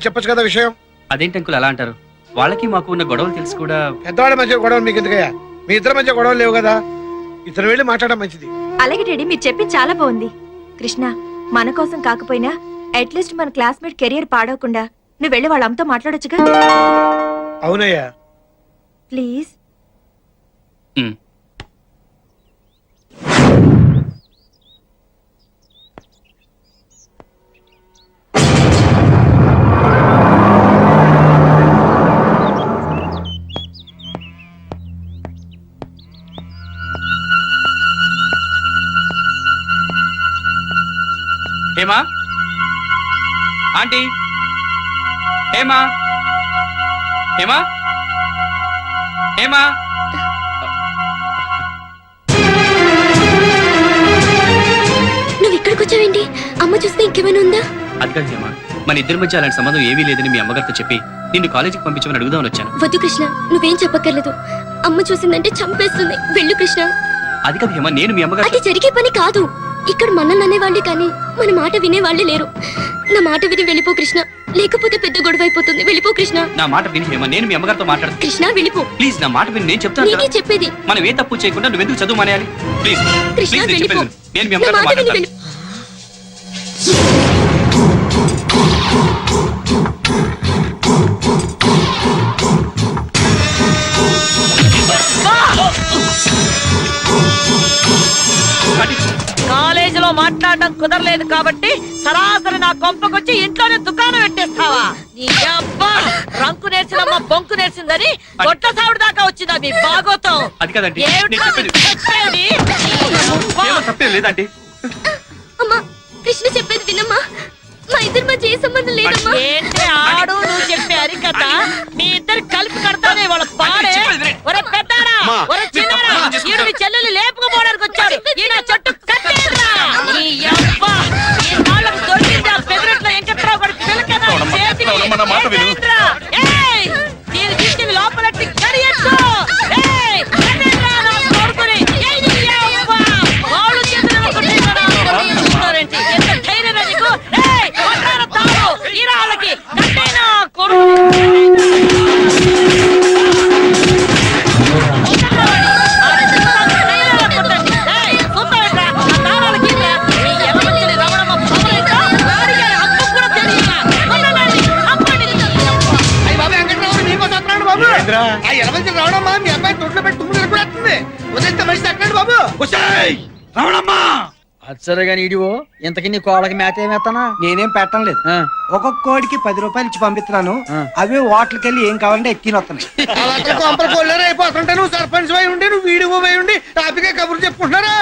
చెప్పొచ్చు కదా విషయం. అదేంటి అంకుల్ అలా అంటారు? వాళ్ళకి మాకు ఉన్న గొడవలు తెలుసు కూడా. పెద్దవాళ్ళ మధ్య గొడవలు మీకు ఎందుకయ్యా? మీ ఇద్దరి మధ్య గొడవలు లేవు కదా, ఇద్దరు వెళ్ళి మాట్లాడడం మంచిది. అలాగే డాడీ, మీరు చెప్పింది చాలా బాగుంది. కృష్ణ, మన కోసం కాకపోయినా అట్లీస్ట్ మన క్లాస్మేట్ కెరియర్ పాడవకుండా నువ్వు వెళ్ళి వాళ్ళ అమ్మతో మాట్లాడొచ్చుగా. అవునయ్యా. ప్లీజ్. హేమా ఆంటీ, హేమా హేమా హేమా. నువ్వు ఇక్కడికి వచ్చావేంటి? అమ్మ చూస్తే ఇంకేమైనా ఉందా? అది కాదు హేమా, మన ఇద్దరి మధ్య అలాంటి సంబంధం ఏమీ లేదని మీ అమ్మగారితో చెప్పి నిన్ను కాలేజీకి పంపించమని అడుగుదామని వచ్చాను. వద్దు కృష్ణ, నువ్వేం చెప్పక్కర్లేదు. అమ్మ చూసిందంటే చంపేస్తుంది. వెళ్ళు కృష్ణ. అది కాదు హేమా, నేను మీ అమ్మగారు. అది జరిగే పని కాదు. ఇక్కడ మనల్ని అనేవాళ్ళే కానీ మన మాట వినేవాళ్లే లేరు. నా మాట విని వెళ్ళిపో కృష్ణ, లేకపోతే పెద్ద గొడవ అయిపోతుంది. వెళ్ళిపో కృష్ణ. నా మాట విని హేమా, నేను మీ అమ్మగారితో మాట్లాడతాను. కృష్ణ వెళ్ళిపో. ప్లీజ్ నా మాట విని, నేను చెప్తాను నీకే చెప్పేది. మనం ఏ తప్పు చేయకుండా నువ్వెందుకు చదువు మానేయాలి? ప్లీజ్ కృష్ణ ప్లీజ్, నేను వెళ్ళిపో. చెప్పేది నేను మీ నా అమ్మగారితో మాట విని మాట్లాడతాను. వెళ్ళు. కాలేజీలో మాట్లాడడం కుదరలేదు కాబట్టి సరాసరి నా కొంపకొచ్చి ఇంట్లోనే దుకాణం పెట్టేస్తావా? నీ అబ్బా రంకు నేర్చినమ్మ బొంకు నేర్చిందని గొట్ట సావుడు దాకా వచ్చిందా మీ బాగోతం? అది కాదండి, నేను చెప్పేది. ఏమో తప్పేం లేదండి. అమ్మా, కృష్ణ చెప్పేది వినమ్మా. మా ఇద్దరి మధ్య ఏ సంబంధం లేదమ్మా. ఏంటి ఆడు నువ్వు చెప్పే అరికథ? మీ ఇద్దరు కలిపి కడతానే వాళ్ళ పాడే. ఒరే పెద్దాడా, ఒరే చిన్నాడా, ఈడు మీ చెల్లెలు లేపుకుపోవడానికి వచ్చాడు. ఈయన చెట్టు కట్టేదిరా. ఈ యబ్బా, ఈ నాళ్ళకు దొరికింది ఆ పెదరట్లో వెంకట్రావు గారి పిల్లకదా చేతికి. ఏయ్, దీన్ని తీసుకెళ్ళి లోపలట్టి కడియొచ్చు. ఏయ్, కట్టేదిరా నా కొడుకుని. ఏయ్, నీ యబ్బా, వాళ్ళు చేతులు ఒకటి కదా కొడుకుని చూస్తారేంటి? ఎంత ధైర్యం నీకు? ఏయ్, కొట్టార తాడు ఈ రాళ్ళకి కట్టేనా కొడుకు. రావడమ్మా, మీ అమ్మాయి తొట్లో పెట్టి తుమ్ములు కూడా వస్తుంది. ఉదయం మనిషి తగ్గండి బాబు. రావడమ్మా. అచ్చరగా నీడివో ఇంతకి నీ కోళ్ళకి మేత ఏమేస్తానా? నేనేం పెట్టడం లేదు. ఒక్కొక్క కోడికి 10 రూపాయలు ఇచ్చి పంపిస్తున్నాను. అవే హోటల్కి వెళ్ళి ఏం కావాలంటే ఎత్తిని వస్తున్నాయి. అలా కొంపలు కొల్లేరు అయిపోతుంటే నువ్వు సర్పంచ్ అయి ఉండి, నువ్వు వీడియో పోయి ఉండి టాపిక్ కబుర్లు చెప్పుకుంటున్నారా?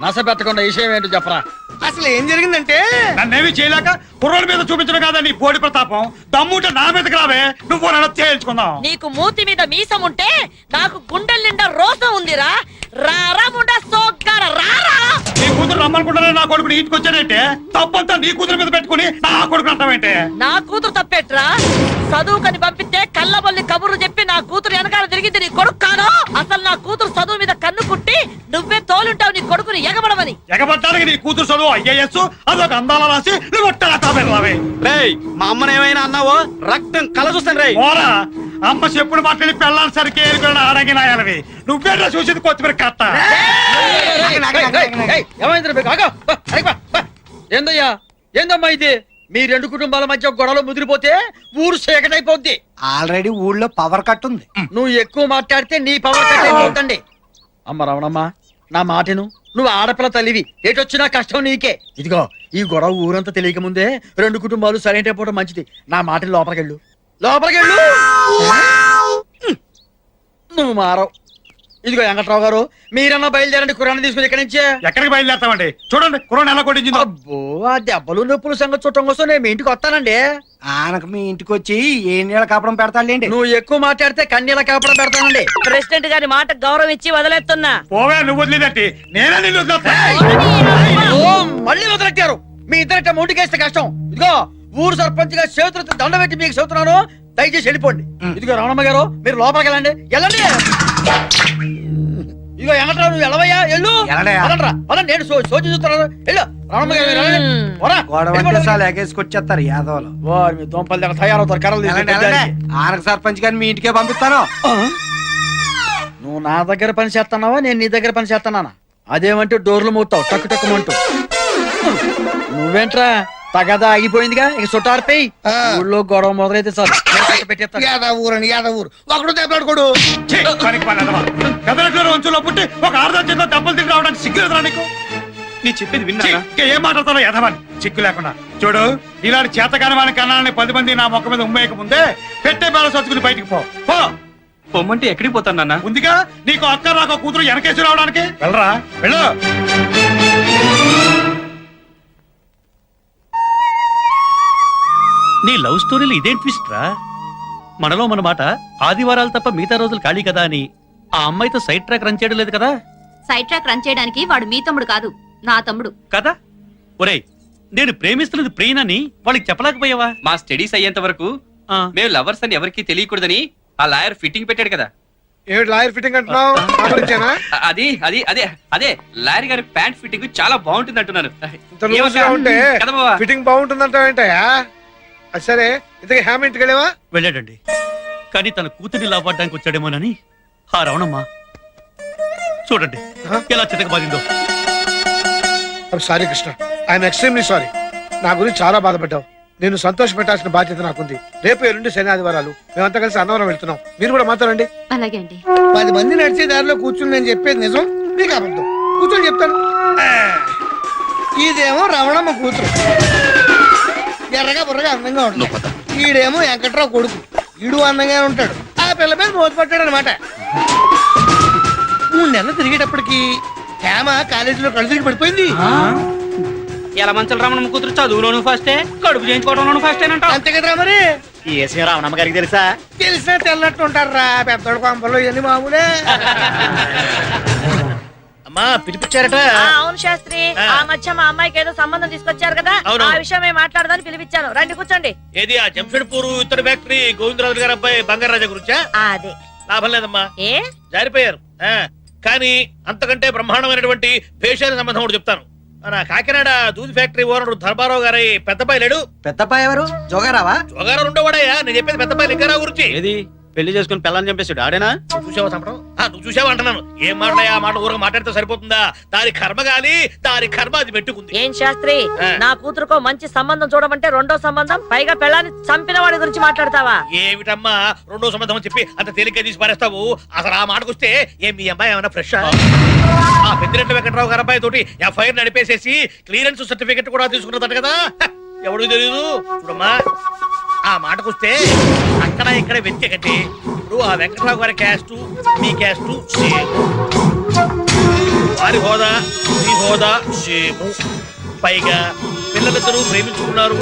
నస పెట్టకుండా విషయం ఏంటో చెప్పరా. అసలు ఏం జరిగిందంటే, నన్నేమి చేయలేక కుర్రోడి మీద చూపించడం కాదా నీ పోటీ ప్రతాపం? దమ్ముంటే నా మీదకి రావే, నువ్వు నన్ను తేల్చుకుందాం. నీకు మూతి మీద మీసం ఉంటే నాకు గుండెల నిండా రోసం ఉందిరా. రారా ముండా సోగ్గార రారా. నీ కూతురు రమ్మనుకుంటానే నా కొడుకుని ఇంటికి వచ్చానంటే తప్పంతా నీ కూతురు మీద పెట్టుకుని నా కొడుకు అంటావేంటే? నా కూతురు తప్పేట్రా? చదువుకని పంపితే కళ్ళబొల్లి కబుర్లు చెప్పి నా కూతురు వెనకాల తిరిగింది నీ కొడుకు కాదు. అసలు నా కూతురు చదువు మీద కన్ను కుట్టి నువ్వే తోలుంటావు నీ కొడుకుని ఎగబడమని. ఎగబడ్డానికి నీ కూతురు చదువు ఐఏఎస్ అదొక అందాల రాసి నువ్వు రావే. మా అమ్మని ఏమైనా అన్నావో రక్తం కల చూస్తాను రే. పోరా, అమ్మ చెప్పుడు మాట్లాడి పెళ్ళాలి సరికి అడగి నాయాలవి. నువ్వేట్లా చూసింది కొత్తిమీర కట్ట. ఏందయ్యా, ఏందమ్మా ఇది? మీ రెండు కుటుంబాల మధ్య గొడవలు ముదిరిపోతే ఊరు సేకటైపోద్ది. ఆల్రెడీ ఊళ్ళో పవర్ కట్ ఉంది. నువ్వు ఎక్కువ మాట్లాడితే నీ పవర్ కట్ అయిపోతండి. అమ్మ రమణమ్మ, నా మాటను. నువ్వు ఆడపిల్ల తల్లివి, ఏటొచ్చినా కష్టం నీకే. ఇదిగో ఈ గొడవ ఊరంతా తెలియక ముందే రెండు కుటుంబాలు సరైన అయిపోవడం మంచిది. నా మాటని లోపలికెళ్ళు, లోపలికెళ్ళు. నువ్వు మారవు. ఇదిగో వెంకట్రావు గారు, మీరన్నా బయలుదేరండి కుర్రాన్ని తీసుకుని ఇక్కడి నుంచే. ఎక్కడికి బయలుదేరతామండి? చూడండి కుర్రాన్ని ఎలా కొట్టించిందో. అబ్బో, ఆ దెబ్బలు నొప్పులు సంగతి చూడటం కోసం నేను మీ ఇంటికి వస్తానండి. ఆనకు మీ ఇంటికి వచ్చి ఏ నీళ్ళ కాపడం పెడతాండి. నువ్వు ఎక్కువ మాట్లాడితే కన్నీళ్ళ కాపడం పెడతానండి. ప్రెసిడెంట్ గారి మాట గౌరవం ఇచ్చి వదిలేస్తున్నా. పోవే, నువ్వు వదిలేదట్టి నేనే నిన్ను వదిలేస్తా. ఓ, మళ్ళీ వదిలెట్టారు. మీ ఇద్దరిట ముందుకేస్తే కష్టం. ఇదిగో ఊరు సర్పంచ్ గా చేతులతో దండ పెట్టి మీకు చెబుతున్నాను, దయచేసి వెళ్ళిపోండి. ఇదిగో రమణమ్మ గారు, మీరు లోపలికి వెళ్ళండి, వెళ్ళండి. ఇదిగో ఎనట్రా నువ్వు ఎలవయ్యా ఎల్లు ఎలాడయ్యా? పదండ్రా, పదండి, నేను సోచి చూస్తాను వెళ్ళు రమణమ్మ గారు, మీరు వెళ్ళండి. పోరా. గొడవ అంటే చాలు ఎగేసుకొచ్చేస్తారు యాదవులు. వారి మీ దోంపల్లి దగ్గర తయారవుతారు కర్రలు ఎలాంటి తీసుకొని. ఆనక సర్పంచ్ గారిని మీ ఇంటికే పంపిస్తాను. నువ్వు నా దగ్గర పని చేస్తున్నావా నేను నీ దగ్గర పని చేస్తున్నానా? అదేమంటే డోర్లు మూతావు టక్కు టక్కుమంటూ. నువ్వేంట్రా తగదా ఆగిపోయిందిగా, ఇక చుట్టారిపోయి ఊళ్ళో గొడవ మొదలైతే సార్ పెట్టేస్తా. యాదవ్ ఊరు అని యాదవ్ ఊరు ఒకడు దెబ్బలాడుకోడు. పెద్దలెట్లు వంచులో పుట్టి ఒక ఆర్ధంలో దెబ్బలు తిరిగి రావడానికి సిగ్గు ఎదురా నీకు? నీ చెప్పేది ఛీ, విన్నారా? ఇంకా ఏం మాట్లాడతానో ఎదవని సిగ్గు లేకుండా. చూడు, ఇలాంటి చేతకాని వాని కన్నాలని 10 మంది నా మొక్క మీద ఉమ్మేయక ముందే పెట్టే బేల సచ్చుకుని బయటికి పో. పొమ్మంటే ఎక్కడికి పోతాను నాన్న? ఉందిగా నీకు అక్క రాక కూతురు వెనకేసి రావడానికి. వెళ్ళరా వెళ్ళు. నీ లవ్ స్టోరీలు ఇదేం ట్విస్ట్ రా? మనలో మన మాట ఆదివారాలు తప్ప మిగతా రోజులు ఖాళీ కదా అని ఆ అమ్మాయితో సైడ్ ట్రాక్ రన్ చేయడం లేదు కదా? సైడ్ ట్రాక్ రన్ చేయడానికి వాడు మీ తమ్ముడు కాదు, నా తమ్ముడు. కదా? ఒరేయ్, నేను ప్రేమిస్తున్నది ప్రియనని వాళ్ళకి చెప్పలేకపోయావా? మా స్టడీస్ అయ్యేంత వరకు ఆ, మేము లవర్స్ అని ఎవరికీ తెలియకూడదని ఆ లాయర్ ఫిట్టింగ్ పెట్టాడు కదా. ఏమిటి లాయర్ ఫిట్టింగ్ అంటున్నావు? నా గురించేనా? అది అది అదే అదే లాయర్ గారి ప్యాంట్ ఫిట్టింగ్ చాలా బాగుంటుంది అంటున్నాను. ఇంత లూజ్గా ఉంటే కదా బావా? ఫిట్టింగ్ బాగుంటుందంటావు ఏంటయ్యా? అది సరే, ఇంతకీ హ్యామ్ ఇంటికి వెళ్ళావా? వెళ్ళాడండి. కానీ తన కూతుర్ని లాభపడడానికి వచ్చాడేమోనని ఆ రవణమ్మ చూడండి ఎలా చితకబాదిందో. Sorry Krishna, I'm extremely sorry. నా గురించి చాలా బాధపడ్డావు. నేను సంతోష పెట్టాల్సిన బాధ్యత నాకుంది. రేపు ఎల్లుండి శని ఆదివారాలు మేమంతా కలిసి అన్నవరం వెళ్తున్నాం. మీరు కూడా మాట్లాడండి. అలాగే అండి. 10 మంది నడిచే దారిలో కూర్చుని నేను చెప్పేది నిజం, మీకు అబద్ధం. కూర్చొని చెప్తాను. ఇదేమో రమణమ్మ కూతురు, ఎర్రగా బుర్రగా అందంగా ఉంటాడు. ఈడేమో వెంకట్రావు కొడుకు, ఈడు అందంగా ఉంటాడు. ఆ పిల్ల మీద మోత పట్టాడు అనమాట. 3 నెలలు తిరిగేటప్పటికి హేమ కాలేజీలో కళ్ళు తిరిగి పడిపోయింది. ఎలా మంచలు రమణ కూతురు చదువులోను ఫస్టే, కడుపు చేయించుకోవడంలోను ఫస్ట్ అంట. అంతే కదరా మరి. ఈ ఏసీ రావణమ్మ గారికి తెలుసా? తెలిసినా తెల్లట్టు ఉంటారు రా పెద్దోడు కొంపలు, ఇవన్నీ మామూలే. అమ్మా పిలిపించారట. అవును శాస్త్రి, ఆ మధ్య మా అమ్మాయికి ఏదో సంబంధం తీసుకొచ్చారు కదా, ఆ విషయం మేము మాట్లాడదాని పిలిపించాను. రండి కూర్చోండి. ఏది ఆ జంషెడ్పూర్ ఇతర ఫ్యాక్టరీ గోవిందరాజు గారి అబ్బాయి బంగారాజా గురించా? అదే లాభం లేదమ్మా, ఏ జారిపోయారు. కానీ అంతకంటే బ్రహ్మాండమైనటువంటి భేషాల సంబంధం ఒకటి చెప్తాను. మన కాకినాడ దూది ఫ్యాక్టరీ ఓనర్ ధర్మారావు గారి పెద్దపాయి లేడు? పెద్దపాయ ఎవరు? జోగారావా? జోగారావు ఉండవాడయ్యా, నేను చెప్పేది పెద్దపాయి లింగారావు గురించి. ఏది పెళ్లి చేసుకుని పిల్లల్ని చంపేసాడు ఆడేనా? నువ్వు చూసావా చంపడం? నువ్వు చూసావా అంటున్నాను. ఏం మాట్లాడా ఆ మాట ఊరగా మాట్లాడితే సరిపోతుందా? దాని కర్మ గాలి, దాని కర్మ అది పెట్టుకుంది. ఏం శాస్త్రి, నా కూతురుకో మంచి సంబంధం చూడమంటే రెండో సంబంధం, పైగా పెళ్ళాన్ని చంపిన వాడి గురించి మాట్లాడతావా? ఏమిటమ్మా రెండో సంబంధం అని చెప్పి అంత తేలిగ్గా తీసి పారేస్తావు? అసలు ఆ మాటకొస్తే ఏం మీ అమ్మాయి ఏమైనా ఫ్రెష్? ఆ పెద్దిరెడ్డి వెంకట్రావు గారి అబ్బాయి తోటి ఎఫ్ఐఆర్ నడిపేసేసి క్లియరెన్స్ సర్టిఫికెట్ కూడా తీసుకున్నదట కదా. ఎవడు తెలియదు. చూడమ్మా, ఆ మాటకొస్తే అక్కడ ఇక్కడ వెతికే కంటే ఇప్పుడు ఆ వెంకట్రావు గారి క్యాస్ట్ మీ క్యాస్ట్ సేమ్, వారి హోదా మీ హోదా సేమ్, పైగా పిల్లలిద్దరూ ప్రేమించుకున్నారు.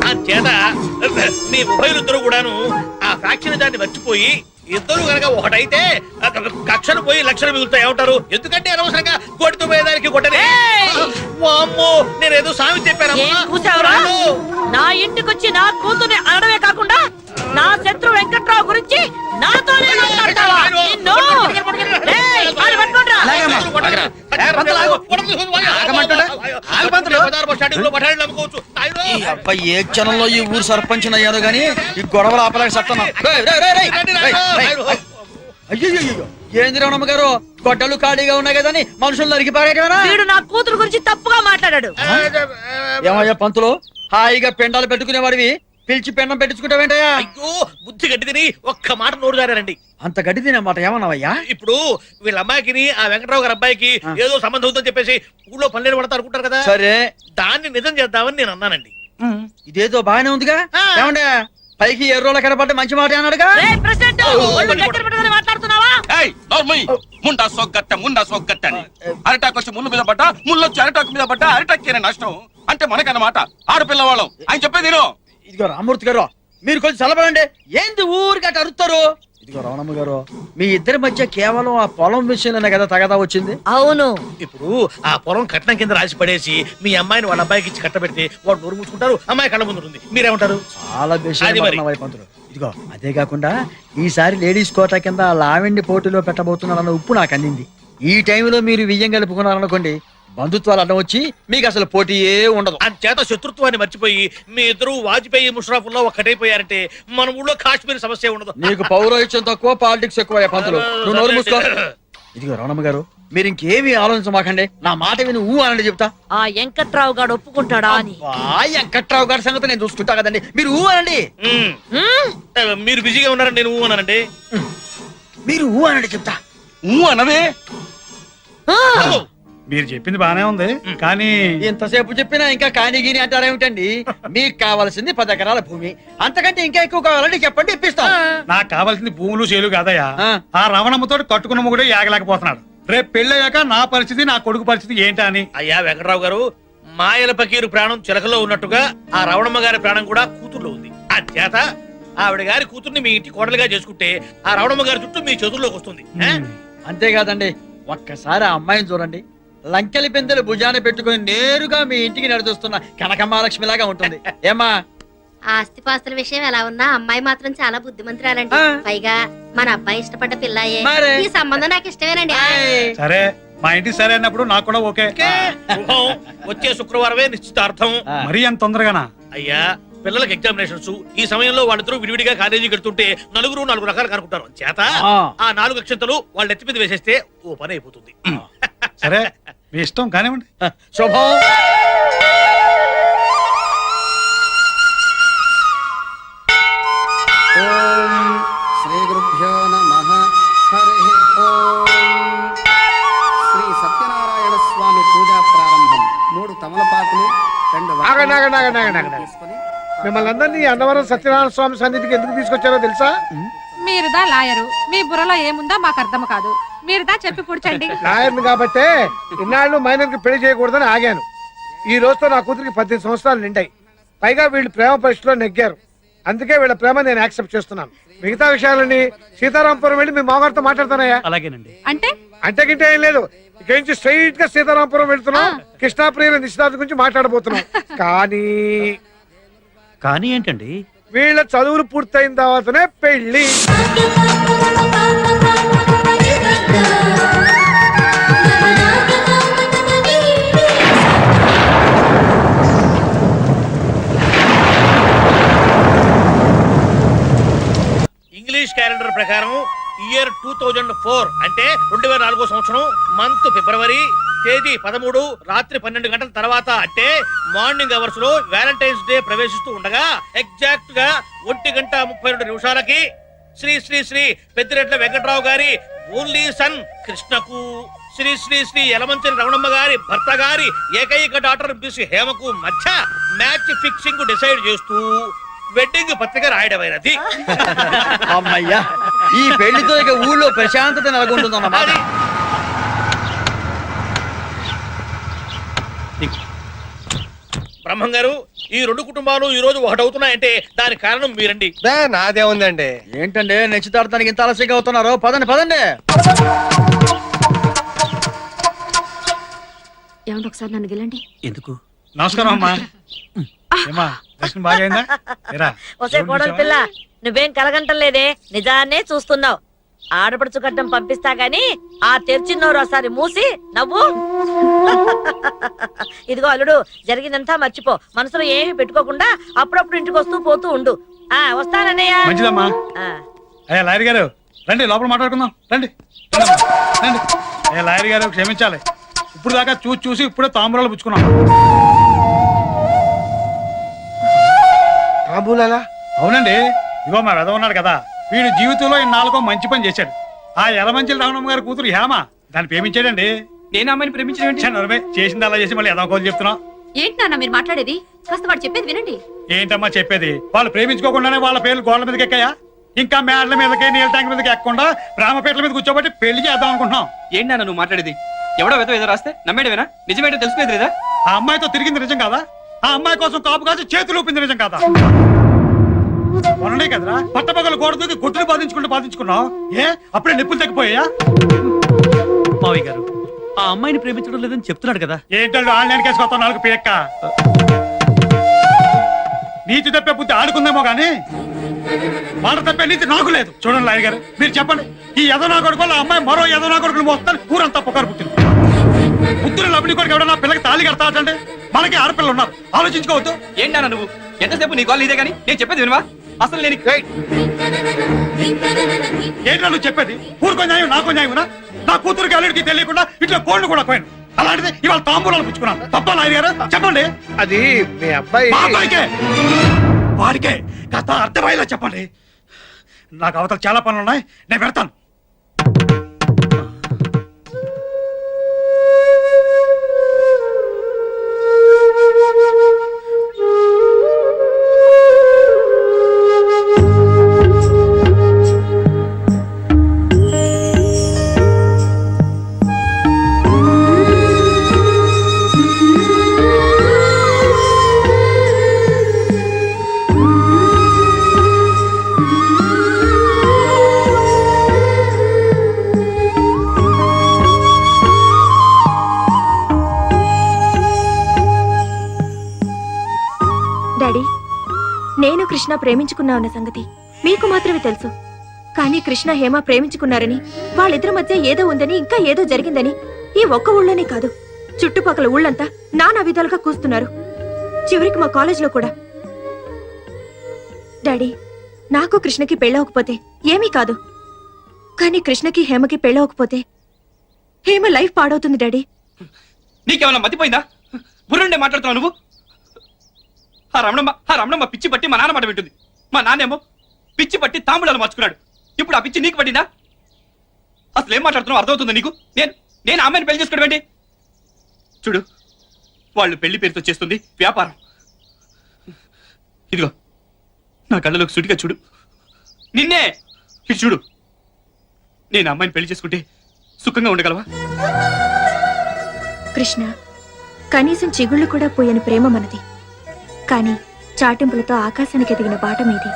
ఆ చేత మీ ఉభయులిద్దరూ కూడాను ఆ ఫ్యాక్షన్ దాన్ని మర్చిపోయి ఇద్దరు కనుక ఒకటైతే కక్షలు పోయి లక్షలు మిగులుతాయి. ఏమంటారు? ఎందుకంటే అనవసరంగా కొడుతూ పోయేదానికి కొట్టనే. వామ్మో, నేనేదో సామి ఏం కూసావురా? నా ఇంటికొచ్చి నా కూతుర్ని అనడమే కాకుండా నా శత్రు వెంకట్రావు గురించి నాతోనే మాట్లాడతావా? నిన్ను ఏయ్, కాలు పట్టుకోండ్రా. ఏ క్షణంలో ఈ ఊరు సర్పంచ్ అయ్యాను గానీ ఈ గొడవలు ఆపలేక సత్తాను. అయ్యో ఏంది రమణమ్మ గారు, గొడ్డలు ఖాళీగా ఉన్నాయి కదా అని మనుషులు నరికి పారేయటమేనా? వీడు నా కూతురు గురించి తప్పుగా మాట్లాడాడు. ఏమయ్యా పంతులు, హాయిగా పెండాలు పెట్టుకునేవాడివి పిలిచి పెండం పెట్టించుకుంటావేంటయ్యా? అయ్యో బుద్ధి గడ్డి తిని ఒక్క మాట నోరు జారారండి. అంత గడ్డి తినేమాట ఏమన్నావయ్యా? ఇప్పుడు వీళ్ళ అమ్మాయికి ఆ వెంకటరావు గారి అబ్బాయికి ఏదో సంబంధం ఉందని చెప్పేసి ఊళ్ళో పల్లెలు పడతా అనుకుంటారు కదా. సరే, దాన్ని నిజం చేద్దామని నేను అన్నానండి. ఇదేదో బాగానే ఉందిగా. ఏమండే పైకి ఎర్రోళ్ళ కనపడ్డ మంచి మాట అన్నాడుగా. ఏయ్, ప్రెసిడెంట్, ఒళ్ళు దగ్గర పెట్టుకొని మాట్లాడుతున్నావా? ముండా సోగ్గట్ట అని అరిటాకు వచ్చి ముళ్ళు మీద పడ్డా, ముళ్ళు వచ్చి అరిటాకు మీద పడ్డా, అరిటాక్ నష్టం అంటే మనకన్నమాట. ఆడపిల్లవాళ్ళం ఆయన చెప్పేది. ఇదిగో రామూర్తి గారు, మీరు కొంచెం చల్లబడండి. ఏంది ఊరికి అటు అరుస్తారు? ఇదిగో రమణమ్మ గారు, మీ ఇద్దరి మధ్య కేవలం ఆ పొలం విషయంలోనే కదా తగదా వచ్చింది. అవును. ఇప్పుడు ఆ పొలం కట్నం కింద రాసి పడేసి మీ అమ్మాయిని వాళ్ళ అబ్బాయికి ఇచ్చి కట్టబెడితే వాడు నోరు మూసుకుంటారు, అమ్మాయి కళ్ళ ముందు ఉంటుంది. మీరేమంటారు? చాలా అది మరి. వైపంతులు. ఇదిగో అదే కాకుండా ఈసారి లేడీస్ కోటా కింద ఆ లావెండి పోటీలో పెట్టబోతున్నారన్న ఉప్పు నాకు అందింది. ఈ టైంలో మీరు వియ్యం కలుపుకున్నారనుకోండి, బంధుత్వాలు అడ్డం వచ్చి మీకు అసలు పోటీయే ఉండదు. అంచేత శత్రుత్వాన్ని మర్చిపోయి మీ ఇద్దరు వాజ్పేయి ముషరఫ్లో ఒక్కటైపోయారంటే మన ఊళ్ళో కాశ్మీర్ సమస్య ఉండదు. నీకు పౌరోహిత్యం తక్కువ, పాలిటిక్స్ ఎక్కువ పంతులు. నువ్వు నోరు మూసుకో. ఇదిగో రమణమ్మ గారు, మీరు ఇంకేమీ ఆలోచించమాకండి. నా మాట విని ఊ అనండి చెప్తా. ఆ వెంకట్రావు గారు ఒప్పుకుంటాడా అని. వెంకట్రావు గారి సంగతి నేను చూసుకుంటా కదండి, మీరు ఊ అనండి. మీరు బిజీగా ఉన్నారని నేను ఊ అన్నానండి. మీరు ఊ అనండి చెప్తా. అనవే. మీరు చెప్పింది బానే ఉంది కానీ ఎంతసేపు చెప్పినా ఇంకా కాని గీని అంటారేమిటండి? మీకు కావాల్సింది 10 ఎకరాల భూమి, అంతకంటే ఇంకా ఎక్కువ కావాలంటే చెప్పండి, ఇప్పిస్తాం. నాకు కావాల్సింది భూములు చేలు కాదయ్యా. ఆ రమణమ్మతో కట్టుకున్న మొగుడే యాగలేకపోతున్నాడు. రేపు పెళ్ళయ్యాక నా పరిస్థితి, నా కొడుకు పరిస్థితి ఏంటా అని. అయ్యా వెంకట్రావు గారు, మాయల పకీరు ప్రాణం చిలకలో ఉన్నట్టుగా ఆ రవణమ్మ గారి ప్రాణం కూడా కూతుర్లో ఉంది. అంచేత ఆవిడ గారి కూతుర్ని మీ ఇంటి కోడలుగా చేసుకుంటే ఆ రవణమ్మ గారి చుట్టూ మీ చేతుల్లోకి వస్తుంది. అంతేకాదండి, ఒక్కసారి ఆ అమ్మాయిని చూడండి. లంకెలి పెందెలు భుజాన పెట్టుకుని నేరుగా మీ ఇంటికి నడిచొస్తున్న కనకమహాలక్ష్మి లాగా ఉంటుంది. ఏమా? ఆస్తిపాస్తుల విషయం ఎలా ఉన్నా అమ్మాయి మాత్రం చాలా బుద్ధిమంతురాలండి. పైగా మన అబ్బాయి ఇష్టపడ్డ పిల్లయే. ఈ సంబంధం నాకు ఇష్టమేనండి. సరే, మా ఇంటికి సరే అన్నప్పుడు నాకు కూడా ఓకే. వచ్చే శుక్రవారమే నిశ్చితార్థం. మరీ అంత తొందరగానా? అయ్యా, పిల్లలకి ఎగ్జామినేషన్స్, ఈ సమయంలో వాళ్ళిద్దరూ విడివిడిగా కాలేజీ కడుతుంటే నలుగురు 4 రకాలు కనుక్కుంటారు. చేత ఆ 4 అక్షంతలు వాళ్ళ ఎత్తి మీద వేసేస్తే ఓ పని అయిపోతుంది. సరే, మీ ఇష్టం కానివ్వండి. శుభం. శ్రీ గురుభ్యో నమః. హరి ఓం. శ్రీ సత్యనారాయణ స్వామి పూజా ప్రారంభం. 3 తమలపాకులు, 2 తీసుకొని మిమ్మల్ని అందరినీ అన్నవరం సత్యనారాయణ స్వామి సన్నిధికి ఎందుకు తీసుకొచ్చారో తెలుసా? మీరుదా లాయరు, మీ బుర్రలో ఏముందో మాకు అర్థం కాదు. మీరుదా చెప్పి కూర్చోండి. లాయర్ని కాబట్టే ఇన్నాళ్ళు మైనర్కి పెళ్లి చేయకూడదని ఆగాను. ఈ రోజుతో నా కూతురికి 18 సంవత్సరాలు నిండాయి. పైగా వీళ్ళు ప్రేమ పరీక్షలో నెగ్గారు. అందుకే వీళ్ళ ప్రేమ నేను యాక్సెప్ట్ చేస్తున్నాను. మిగతా విషయాలని సీతారాంపురం వెళ్ళి మీ మామగారితో మాట్లాడతానయ్యా. అలాగేనండి. అంటే గింటే ఏం లేదు. ఇక్కడి నుంచి స్ట్రైట్ గా సీతారాంపురం వెళ్తున్నాం. కృష్ణాప్రియ నిశ్చితార్థం గురించి మాట్లాడబోతున్నాం. కానీ ఏంటండి? వీళ్ళ చదువులు పూర్తయిన తర్వాతనే పెళ్లి. ఇంగ్లీష్ క్యాలెండర్ ప్రకారం ఇయర్ 2004 అంటే 2004 సంవత్సరం, మంత్ ఫిబ్రవరి, తేదీ 13, రాత్రి 12 గంటల తర్వాత అంటే మార్నింగ్ అవర్స్ లో వ్యాలంటైన్స్ డే ప్రవేశిస్తూ ఉండగా ఎగ్జాక్ట్ గా 1:32 శ్రీ శ్రీ శ్రీ పెద్దిరెడ్ల వెంకట్రావు గారి ఓన్లీ సన్ కృష్ణకు, శ్రీ శ్రీ శ్రీ యలమంచిలి రమణమ్మ గారి భర్త గారి ఏకైక డాక్టర్ బిసి హేమకు మధ్య మ్యాచ్ ఫిక్సింగ్ డిసైడ్ చేస్తూ వెడ్డింగ్ పత్రిక రాయడమైనది. అమ్మయ్యా, ఈ పెళ్లితో ఇక ఊళ్ళో ప్రశాంతత నెలకొంటుందన్నమాట. బ్రహ్మం గారు, ఈ 2 కుటుంబాలు ఈ రోజు ఒకటవుతున్నాయంటే దానికి కారణం మీరండి. నాదే ఉందండి. ఏంటండి నిశ్చితార్థానికి ఇంత ఆలస్యంగా అవుతున్నారు? పదండి పదండి. ఏమంటే ఒకసారి నన్ను గెలండి. ఎందుకు? నమస్కారం అమ్మా. ఏమా, దర్శనం బాగా అయిందా? ఒసే కోడలు పిల్ల, నువ్వేం కలగంటలేదే, నిజాన్నే చూస్తున్నావు. ఆడపడుచు గడ్డం పంపిస్తా గాని ఆ తెరిచిన్నోరు ఒకసారి మూసి నవ్వు. ఇదిగో అల్లుడు, జరిగిందంతా మర్చిపో. మనసులో ఏమి పెట్టుకోకుండా అప్పుడప్పుడు ఇంటికి వస్తూ పోతూ ఉండు. వస్తానన్నయ్య. మంచిదమ్మా. అయ్యా లాయర్ గారు రండి, లోపల మాట్లాడుకుందాం. రండి రండి. అయ్యా లాయర్ గారు క్షమించాలి, ఇప్పుడు దాకా చూసి ఇప్పుడే తాంబూలాలు పుచ్చుకున్నాం. అవునండి, ఇగో మా వెధ ఉన్నాడు కదా, వీడు జీవితంలో ఇన్నాళ్ళకో మంచి పని చేశాడు. ఆ యలమంచిలి రామణమ్మ గారి కూతురు హేమ దాన్ని ప్రేమించాడండి. నేను అమ్మాయిని ప్రేమించడం చేసింది అలా చేసి మళ్ళీ ఎదవకోలు చెప్తున్నావు. ఏంటి నాన్న మీరు మాట్లాడేది? కాస్త వాడు చెప్పేది వినండి. ఏంటమ్మా చెప్పేది? వాళ్ళు ప్రేమించుకోకుండానే వాళ్ళ పేర్లు గోడల మీదకి ఎక్కాయా? ఇంకా మేడల మీదకి, నీళ్ళ ట్యాంక్ మీదకి ఎక్కకుండా రామపేటల మీద కూర్చోబట్టి పెళ్లి చేద్దాం అనుకుంటున్నాం. ఏంటి నాన్న నువ్వు మాట్లాడేది? ఎవడో వెతో ఏదో రాస్తే నమ్మేడవేనా? నిజమేంటో తెలిసిపోయేది లేదా? ఆ అమ్మాయితో తిరిగింది నిజం కాదా? ఆ అమ్మాయి కోసం కాపు కాసి చేతులు ఊపింది నిజం కాదా? మొన్ననే కదరా పట్టపగలు గోడ దూకి గొడ్డును బాధించుకున్నావు. ఏ అప్పుడే నిప్పులు తగ్గిపోయా? మావయ్య గారు ఆ అమ్మాయిని ప్రేమించడం లేదని చెప్తున్నాడు కదా. ఏంటంటే ఆన్లైన్ కేసు కొత్త నాలుగు పేక్క నీతి తప్పే బుద్ధి ఆడుకుందేమో గానీ మాట తప్పే నీతి నాకు లేదు. చూడండి లాయర్ గారు, మీరు చెప్పండి, ఈ ఎదో నా కొడుకు వల్ల అమ్మాయి మరో ఎదో నా కొడుకులు మోస్తాను ఊరంతా పుకారు పుట్టింది. బుద్ధులు లబ్ని కొడుకు ఎవడన్నా పిల్లకి తాళి కడతాడంటే మనకి ఆడపిల్లలు ఉన్నారు, ఆలోచించుకోవద్దు. ఏంటన్నా నువ్వు ఎంతసేపు నీ కాల్ ఇదే కానీ నేను చెప్పేది వినవా? అసలు నేను ఏంటో నువ్వు చెప్పేది? ఊరుకో న్యాయం నాకో న్యాయమునా? నా కూతురికి అల్లుడికి తెలియకుండా ఇట్లా కోళ్ళు కూడా పోయాను. అలాంటిది ఇవాళ తాంబూలాలు పుచ్చుకున్నాను. తప్ప లాయర్ గారు చెప్పండి. అది మీ అబ్బాయి మా అబ్బాయికే వాడికే కథ అర్థమయ్యేలా చెప్పండి. నాకు అవతల చాలా పనులు ఉన్నాయి, నేను పెడతాను. డాడీ, నేను కృష్ణ ప్రేమించుకున్నా ఉన్న సంగతి మీకు మాత్రమే తెలుసు. కానీ కృష్ణ హేమ ప్రేమించుకున్నారని, వాళ్ళిద్దరి మధ్య ఏదో ఉందని, ఇంకా ఏదో జరిగిందని ఈ ఒక్క ఊళ్ళోనే కాదు చుట్టుపక్కల ఊళ్ళంతా నానా విధాలుగా కూస్తున్నారు. చివరికి మా కాలేజీలో కూడా. డాడీ, నాకు కృష్ణకి పెళ్ళవకపోతే ఏమీ కాదు, కానీ కృష్ణకి హేమకి పెళ్ళవకపోతే హేమ లైఫ్ పాడవుతుంది డాడీ. నీకేమన్నా మతిపోయిందా? బుర్రుండే మాట్లాడుతున్నావు నువ్వు. ఆ రమణమ్మ పిచ్చి పట్టి మా నాన్న మాట వింటుంది. మా నాన్నేమో పిచ్చి పట్టి తాంబూలాలు మార్చుకున్నాడు. ఇప్పుడు ఆ పిచ్చి నీకు పట్టిందా? అసలు ఏం మాట్లాడుతున్నావు అర్థమవుతుందా నీకు? నేను అమ్మాయిని పెళ్లి చేసుకోవడం ఏంటి? చూడు, వాళ్ళు పెళ్లి పేరుతో చేస్తుంది వ్యాపారం. ఇదిగో నా కళ్ళలోకి సుటిగా చూడు, నిన్నే ఇటు చూడు. నేను అమ్మాయిని పెళ్లి చేసుకుంటే సుఖంగా ఉండగలవా? కృష్ణ, కనీసం చిగుళ్ళు కూడా పోయని ప్రేమ మనది. కానీ చాటింపులతో ఆకాశానికి ఎదిగిన బాట మీది.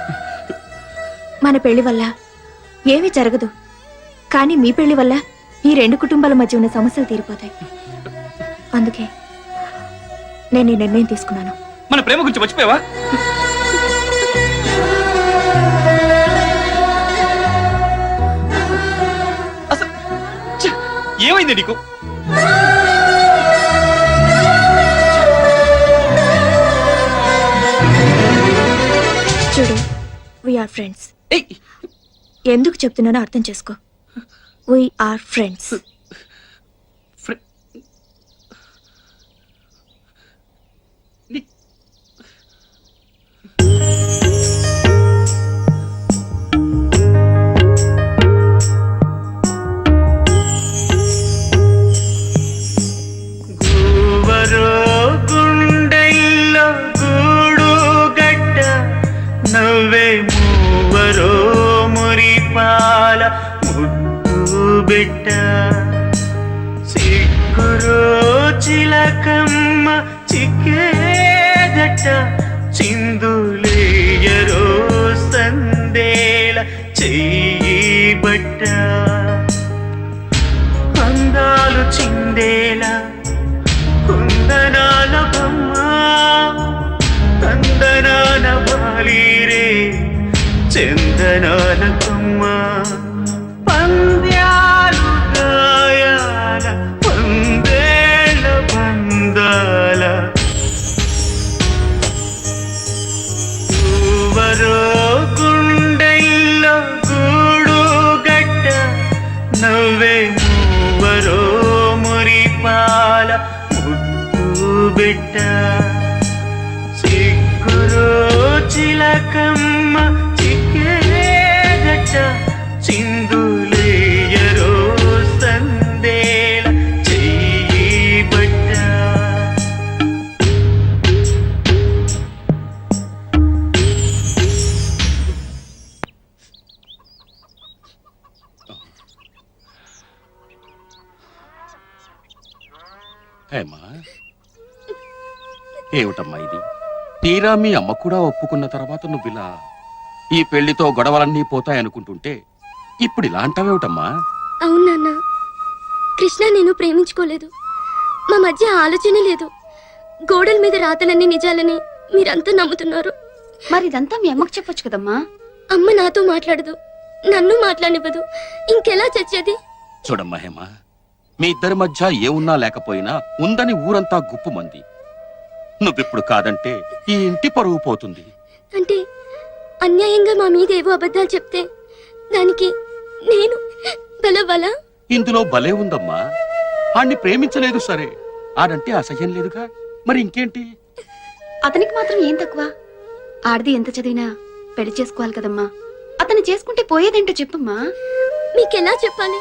మన పెళ్లి వల్ల ఏమీ జరగదు, కానీ మీ పెళ్లి వల్ల ఈ రెండు కుటుంబాల మధ్య ఉన్న సమస్యలు తీరిపోతాయి. అందుకే నేను ఈ నిర్ణయం తీసుకున్నాను. మన ప్రేమ గురించి మర్చిపోయావా? అసలు ఏమైంది నీకు? చూడు, వీఆర్ ఫ్రెండ్స్. ఎందుకు చెప్తున్నానో అర్థం చేసుకో. We are friends. బిడ్డ సిగ్గురో చిలకమ్మ చిక్కేదట చిందులేయరో సందేల చెయ్యి బట్ట అందాలు చిందేలా కుందనాల బొమ్మ తందనాల బాలీరే చందనాల కొమ్మ పంద్యాలు గాయాల పందేళ్ళ బందాల ఊవరో గుండెల్లో గూడు గట్ట నవ్వే మూవరో మురిపాల ముద్దు బిడ్డ సిగ్గురో చిలకమ్మ చిక్కేదట చిందులేయరో సందేల చెయ్యి బట్ట ఏమా ఏమిటమ్మా ఇది? తీరా మీ అమ్మ కూడా ఒప్పుకున్న తర్వాత నువ్విలా ఈ పెళ్లితో గొడవలన్నీ పోతాయనుకుంటుంటే ఇప్పుడు ఇలా అంటావేమిటమ్మా? అవును నాన్న, కృష్ణ నేను ప్రేమించుకోలేదు. మా మధ్య ఆలోచనే లేదు. గోడల మీద రాతలన్నీ నిజాలని మీరంతా నమ్ముతున్నారు. మరి ఇదంతా మీ అమ్మకు చెప్పొచ్చు కదమ్మా. అమ్మ నాతో మాట్లాడదు, నన్ను మాట్లాడనివ్వదు. ఇంకెలా చచ్చేది? చూడమ్మా హేమ, మీ ఇద్దరి మధ్య ఏమున్నా లేకపోయినా ఉందని ఊరంతా గుప్పుమంది. నువ్విప్పుడు కాదంటే ఈ ఇంటి పరువు పోతుంది. అంటే అన్యాయంగా మా మీద ఏవో అబద్ధాలు చెప్తే దానికి నేను బలవలా? ఇందులో భలే ఉందమ్మా. ఆణ్ణి ప్రేమించలేదు సరే, ఆడంటే అసహ్యం లేదుగా, మరి ఇంకేంటి? అతనికి మాత్రం ఏం తక్కువ? ఆడది ఎంత చదివినా పెళ్లి చేసుకోవాలి కదమ్మా. అతను చేసుకుంటే పోయేదేంటో చెప్పమ్మా. మీకెలా చెప్పాలి?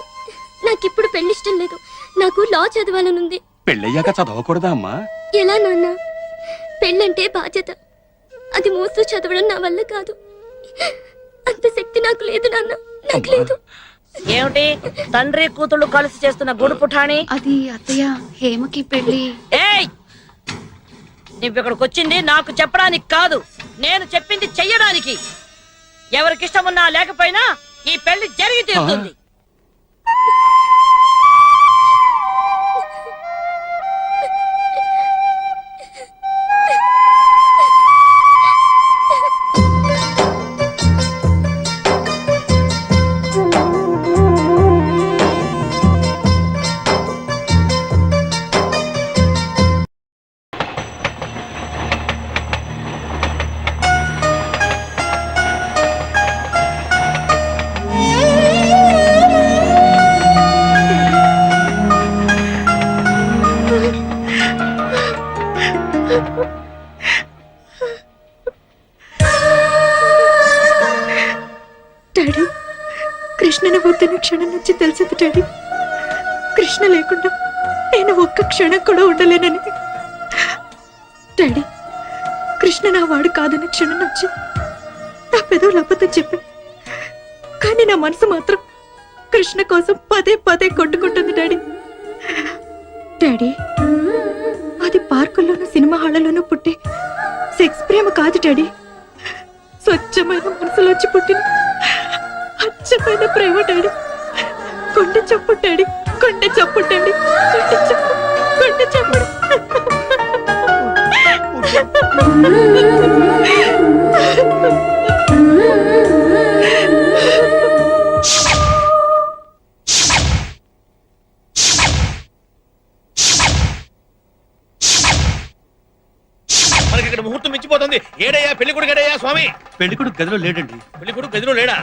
నాకిప్పుడు పెళ్లిష్టం లేదు. నాకు లా చదవాలనుంది. పెళ్ళయ్యాక చదవకూడదా అమ్మా? ఎలా నాన్న? పెళ్ళంటే బాధ్యత. అది మోస్తూ చదవడం నా వల్ల కాదు. అంత శక్తి నాకు లేదు నాన్న, నాకు లేదు. ఏమిటి తండ్రి కూతుళ్ళు కలిసి చేస్తున్న గుడు పుఠాని? అది అత్తయ్య, హేమకి పెళ్లి. ఏయ్, నువ్వు ఇక్కడికి వచ్చింది నాకు చెప్పడానికి కాదు, నేను చెప్పింది చెయ్యడానికి. ఎవరికిష్టం ఉన్నా లేకపోయినా ఈ పెళ్లి జరిగి తీరుతుంది. డాడీ, కృష్ణని వద్దన్న క్షణం నుంచి తెలిసింది డాడీ. కృష్ణ లేకుండా నేను ఒక్క క్షణం కూడా ఉండలేనని. డాడీ, కృష్ణ నా వాడు కాదన్న క్షణం నుంచి నా పెదవులు అబద్ధం చెప్పా. కానీ నా మనసు మాత్రం కృష్ణ కోసం పదే పదే కొట్టుకుంటుంది డాడీ. డాడీ, అది పార్కుల్లోనూ సినిమా హాళ్లలోనూ పుట్టే సెక్స్ ప్రేమ కాదు డాడీ. స్వచ్ఛమైన మనసులోంచి పుట్టిన అచ్చమైన ప్రేమ డాడీ. కొండ చప్పు డాడీ, కొండ చప్పు డాడీ, కొండ చప్పు, కొండ చప్పుడు. మనకి ఇక్కడ ముహూర్తం మించిపోతుంది. ఏడయ్యా పెళ్లి కొడుకు? ఏడయ్యా స్వామి? పెళ్లికొడుకు గదిలో లేడండి. పెళ్లి కొడుకు గదిలో లేడా?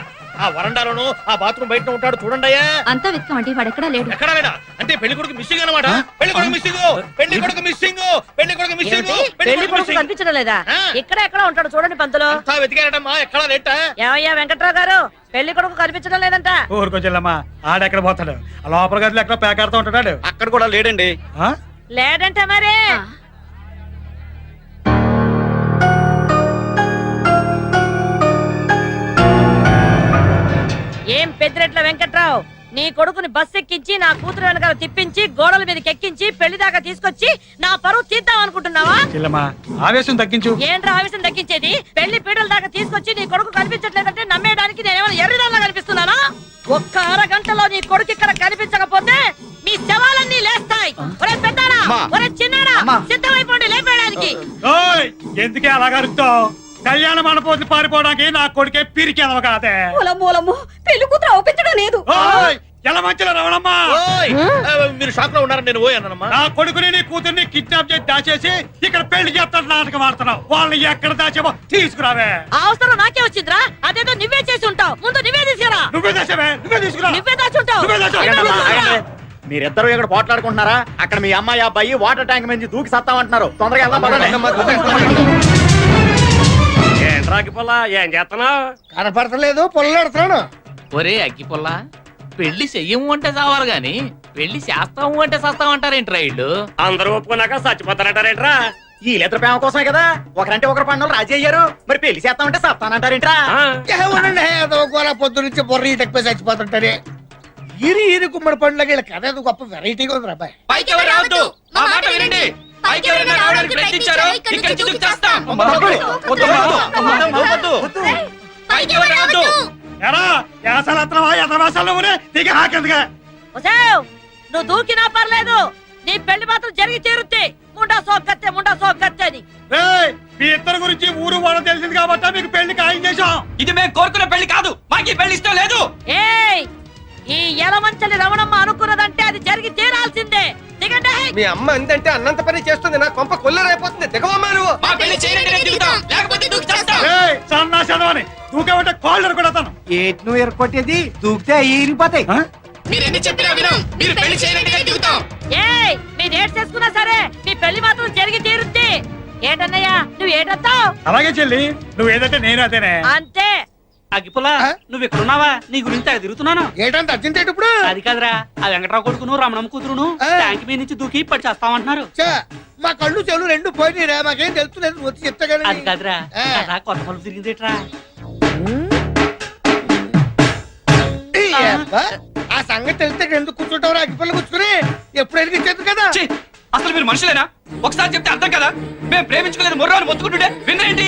ఆ వరండాలోనూ ఆ బాత్రూమ్ బయట ఉంటాడు చూడండి అయ్యా. అంతా వెతకమండి, వాడెక్కడా లేడు. ఎక్కడా లేడా? అంటే పెళ్లి కొడుకు మిస్సింగ్ అనమాట. పెళ్లి కొడుకు మిస్సింగ్, పెళ్లి కొడుకు మిస్సింగ్, పెళ్లి కొడుకు మిస్సింగ్, పెళ్లి కొడుకు కనిపించడం లేదా? ఎక్కడ ఎక్కడ ఉంటాడు చూడండి పంతులు. అంతా వెతికారటమ్మా, ఎక్కడా లేట. ఏమయ్యా వెంకట్రావు గారు, పెళ్లి కొడుకు కనిపించడం లేదంట. ఊరుకొచ్చెల్లమ్మా, ఆడెక్కడ పోతాడు? ఆ లోపల గదిలో ఎక్కడ పేకాడుతూ ఉంటాడు. అక్కడ కూడా లేడండి. లేదంటే మరి ఏం పెద్దిరెట్ల వెంకట్రావు, నీ కొడుకుని బస్ ఎక్కించి నా కూతురు వెనకాల తిప్పించి గోడల మీదకి ఎక్కించి పెళ్లి దాకా తీసుకొచ్చి నా పరువు తీద్దాం అనుకుంటున్నావా? ఆవేశం తగ్గించు. ఏంట్రా ఆవేశం తగ్గించేది? పెళ్లి పీటల దాకా తీసుకొచ్చి నీ కొడుకు కనిపించట్లేదంటే నమ్మేయడానికి నేనేమైనా ఎర్రిదాల్లా కనిపిస్తున్నానా? ఒక్క అరగంటలో నీ కొడుకు ఇక్కడ కనిపించకపోతే మీ శవాలన్నీ లేస్తాయి. ఒరే పెద్దాడా, ఒరే చిన్నాడా, సిద్ధమైపోండి లేపేయడానికి. ఎందుకే అలాగరుస్తావు? కళ్యాణ మండపోతే పారిపోవడానికి నా కొడుకే పిరికి కాదే. పెళ్లి కూతురు ఒప్పించడం లేదు. ఎలా మంచిలో రవణమ్మా, మీరు షాక్ లో ఉన్నారని నేను పోయానమ్మా. నా కొడుకుని నీ కూతుర్ని కిడ్నాప్ చేసి దాచేసి ఇక్కడ పెళ్లి చేస్తాను నాటకం ఆడుతున్నావు. వాళ్ళని ఎక్కడ దాచేమో తీసుకురావే. ఆ అవసరం నాకే వచ్చిందిరా, అదేదో నువ్వే చేసి ఉంటావు. ముందు నువ్వే తీసుకురా. నువ్వే దాచావే, నువ్వే తీసుకురా. నువ్వే దాచుంటావు. మీరిద్దరు ఇక్కడ పోట్లాడుకుంటున్నారా? అక్కడ మీ అమ్మాయి అబ్బాయి వాటర్ ట్యాంక్ నుంచి దూకి సత్తామంటున్నారు. తొందరగా ఏం చేస్తున్నావు? కనపడతలేదు, పొల్లెడుతున్నాను. ఒరే అగ్గిపుల్ల, పెళ్లి చెయ్యము అంటే చావాలి గాని పెళ్లి చేస్తాము అంటే సస్తామంటారేంట్రా ఇళ్ళు? అందరూ ఒప్పుకున్నాక చచ్చిపోతారంటారేంట్రా? ఈ లెటర్ ప్రేమ కోసమే కదా ఒకరంటే ఒకరు పండుగలు రాజీ అయ్యారు. మరి పెళ్లి చేస్తామంటే సత్తానంటారేంట్రా? పొద్దు నుంచి బొర్ర ఈటెక్కిపోయి చచ్చిపోతుంటారే. ఈరి గుమ్మడి పండుగ కథ గొప్ప వెరైటీగా ఉంది అబ్బాయి. పైకి ఎవరు రావద్దు, మా మాట వినండి. పైకి ఎవరైనా రావడానికి ప్రయత్నించారో ఇక్కడి నుంచి దూకి చేస్తాం. వద్దమ్మా, వద్దు. పైకి యాసలత్రవా యథవాసాలు దిగ హాకెందుగా ఒసేయ్, నువ్వు దూకినా పర్లేదు, నీ పెళ్లి మాత్రం జరిగి తీరుద్ది. ముండా సోకత్తే అని. రేయ్, మీ ఇద్దరు గురించి ఊరు వాళ్ళ తెలిసింది కాబట్టి మీకు పెళ్లి ఖాయం చేశాం. ఇది మేము కోరుకున్న పెళ్లి కాదు, మాకు ఈ పెళ్లి ఇష్టం లేదు. ఏయ్, ఈ ఎలమంచలి రమణమ్మ అనుకున్నదంటే అది జరిగి తీరాల్సిందే. దిగండి. మీ అమ్మ ఎంతంటే అన్నంత పని చేస్తుంది, నా కొంప కొల్లరైపోతుంది. దిగవమ్మా నువ్వు. మా పెళ్లి చేయనంటే దిగుతాం, లేకపోతే దూకి చేస్తాం. రేయ్, సన్నా చదవని దూకేమంటే కాళ్ళు కూడా తను. ఏటి నువ్వు ఎరకొట్టేది? దూకితే ఈరిపోతాయి. మీరు ఎన్ని చెప్పినా వినం, మీరు పెళ్లి చేయనంటే దిగుతాం. ఏయ్, మీ డేట్ చేసుకున్నా సరే మీ పెళ్లి మాత్రం జరిగి తీరుద్ది. ఏంటన్నయ్యా, నువ్వు ఏంటంటావు? అలాగే చెల్లి, నువ్వు ఏదంటే నేను అదేనే. అంతే. అగ్గిపుల్లా నువ్వు ఎక్కడున్నావా? నీ గురించి అక్కడ తిరుగుతున్నాను. ఏంటంటే అర్జెంట్ ఏంటి ఇప్పుడు? అది కాదురా, ఆ వెంకట్రావు కొడుకును రమణమ్మ కూతురును ట్యాంక్ మీద నుంచి దూకి పడి చేస్తామంటున్నారు. మా కళ్ళు చెవులు రెండు పోయినాయిరా, మాకేం తెలుస్తుంది, వచ్చి చెప్తా కానీ. అది కాదురా, కదా కొత్త మలుపు తిరిగిందేట్రా. ఆ సంగతి తెలిస్తే ఎందుకు కూర్చుంటావు? అగ్గిపల్లి కూర్చుని ఎప్పుడు ఎదిగించేది కదా. ఛీ, అసలు మీరు మనుషులేనా? ఒకసారి చెప్తే అర్థం కదా. మేము ప్రేమించుకోలేదు మొర్రాలు మొత్తుకుంటుంటే విన్నారేంటి?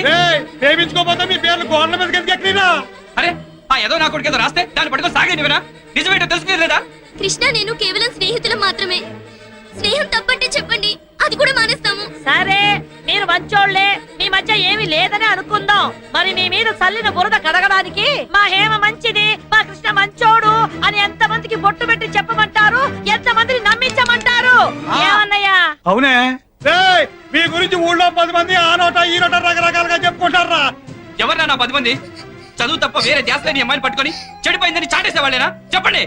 ప్రేమించుకోపోతే మీ పేర్లు గోడల మీద ఎక్కినా. అరే, ఆ ఏదో నా కొడుకు ఏదో రాస్తే దాన్ని పట్టుకొని సాగండి వినా. నిజమేంటో తెలుసుకునేదా? కృష్ణ నేను కేవలం స్నేహితులం మాత్రమే. స్నేహం తప్పంటే చెప్పండి, అది కూడా మానేస్తాము. సరే, మీరు మంచోళ్లే, మీ మధ్య ఏమీ లేదని అనుకుందాం. మరి మీ మీద చల్లిన బురద కడగడానికి మా హేమ మంచిది, మా కృష్ణ మంచోడు అని ఎంతమందికి బొట్టు పెట్టి చెప్పమంటారు? ఎంతమందిని నమ్మించమంటారు? ఏమన్నయ్యా? అవునే. రేయ్, మీ గురించి ఊళ్ళో 10 మంది ఆ నోట ఈ నోట రకరకాలుగా చెప్పుకుంటారా. ఎవరన్నా నా 10 మంది? చదువు తప్ప వేరే ధ్యాస లేని అమ్మాయిని పట్టుకొని చెడిపోయిందని చాటేసేవాళ్ళేనా? చెప్పండి.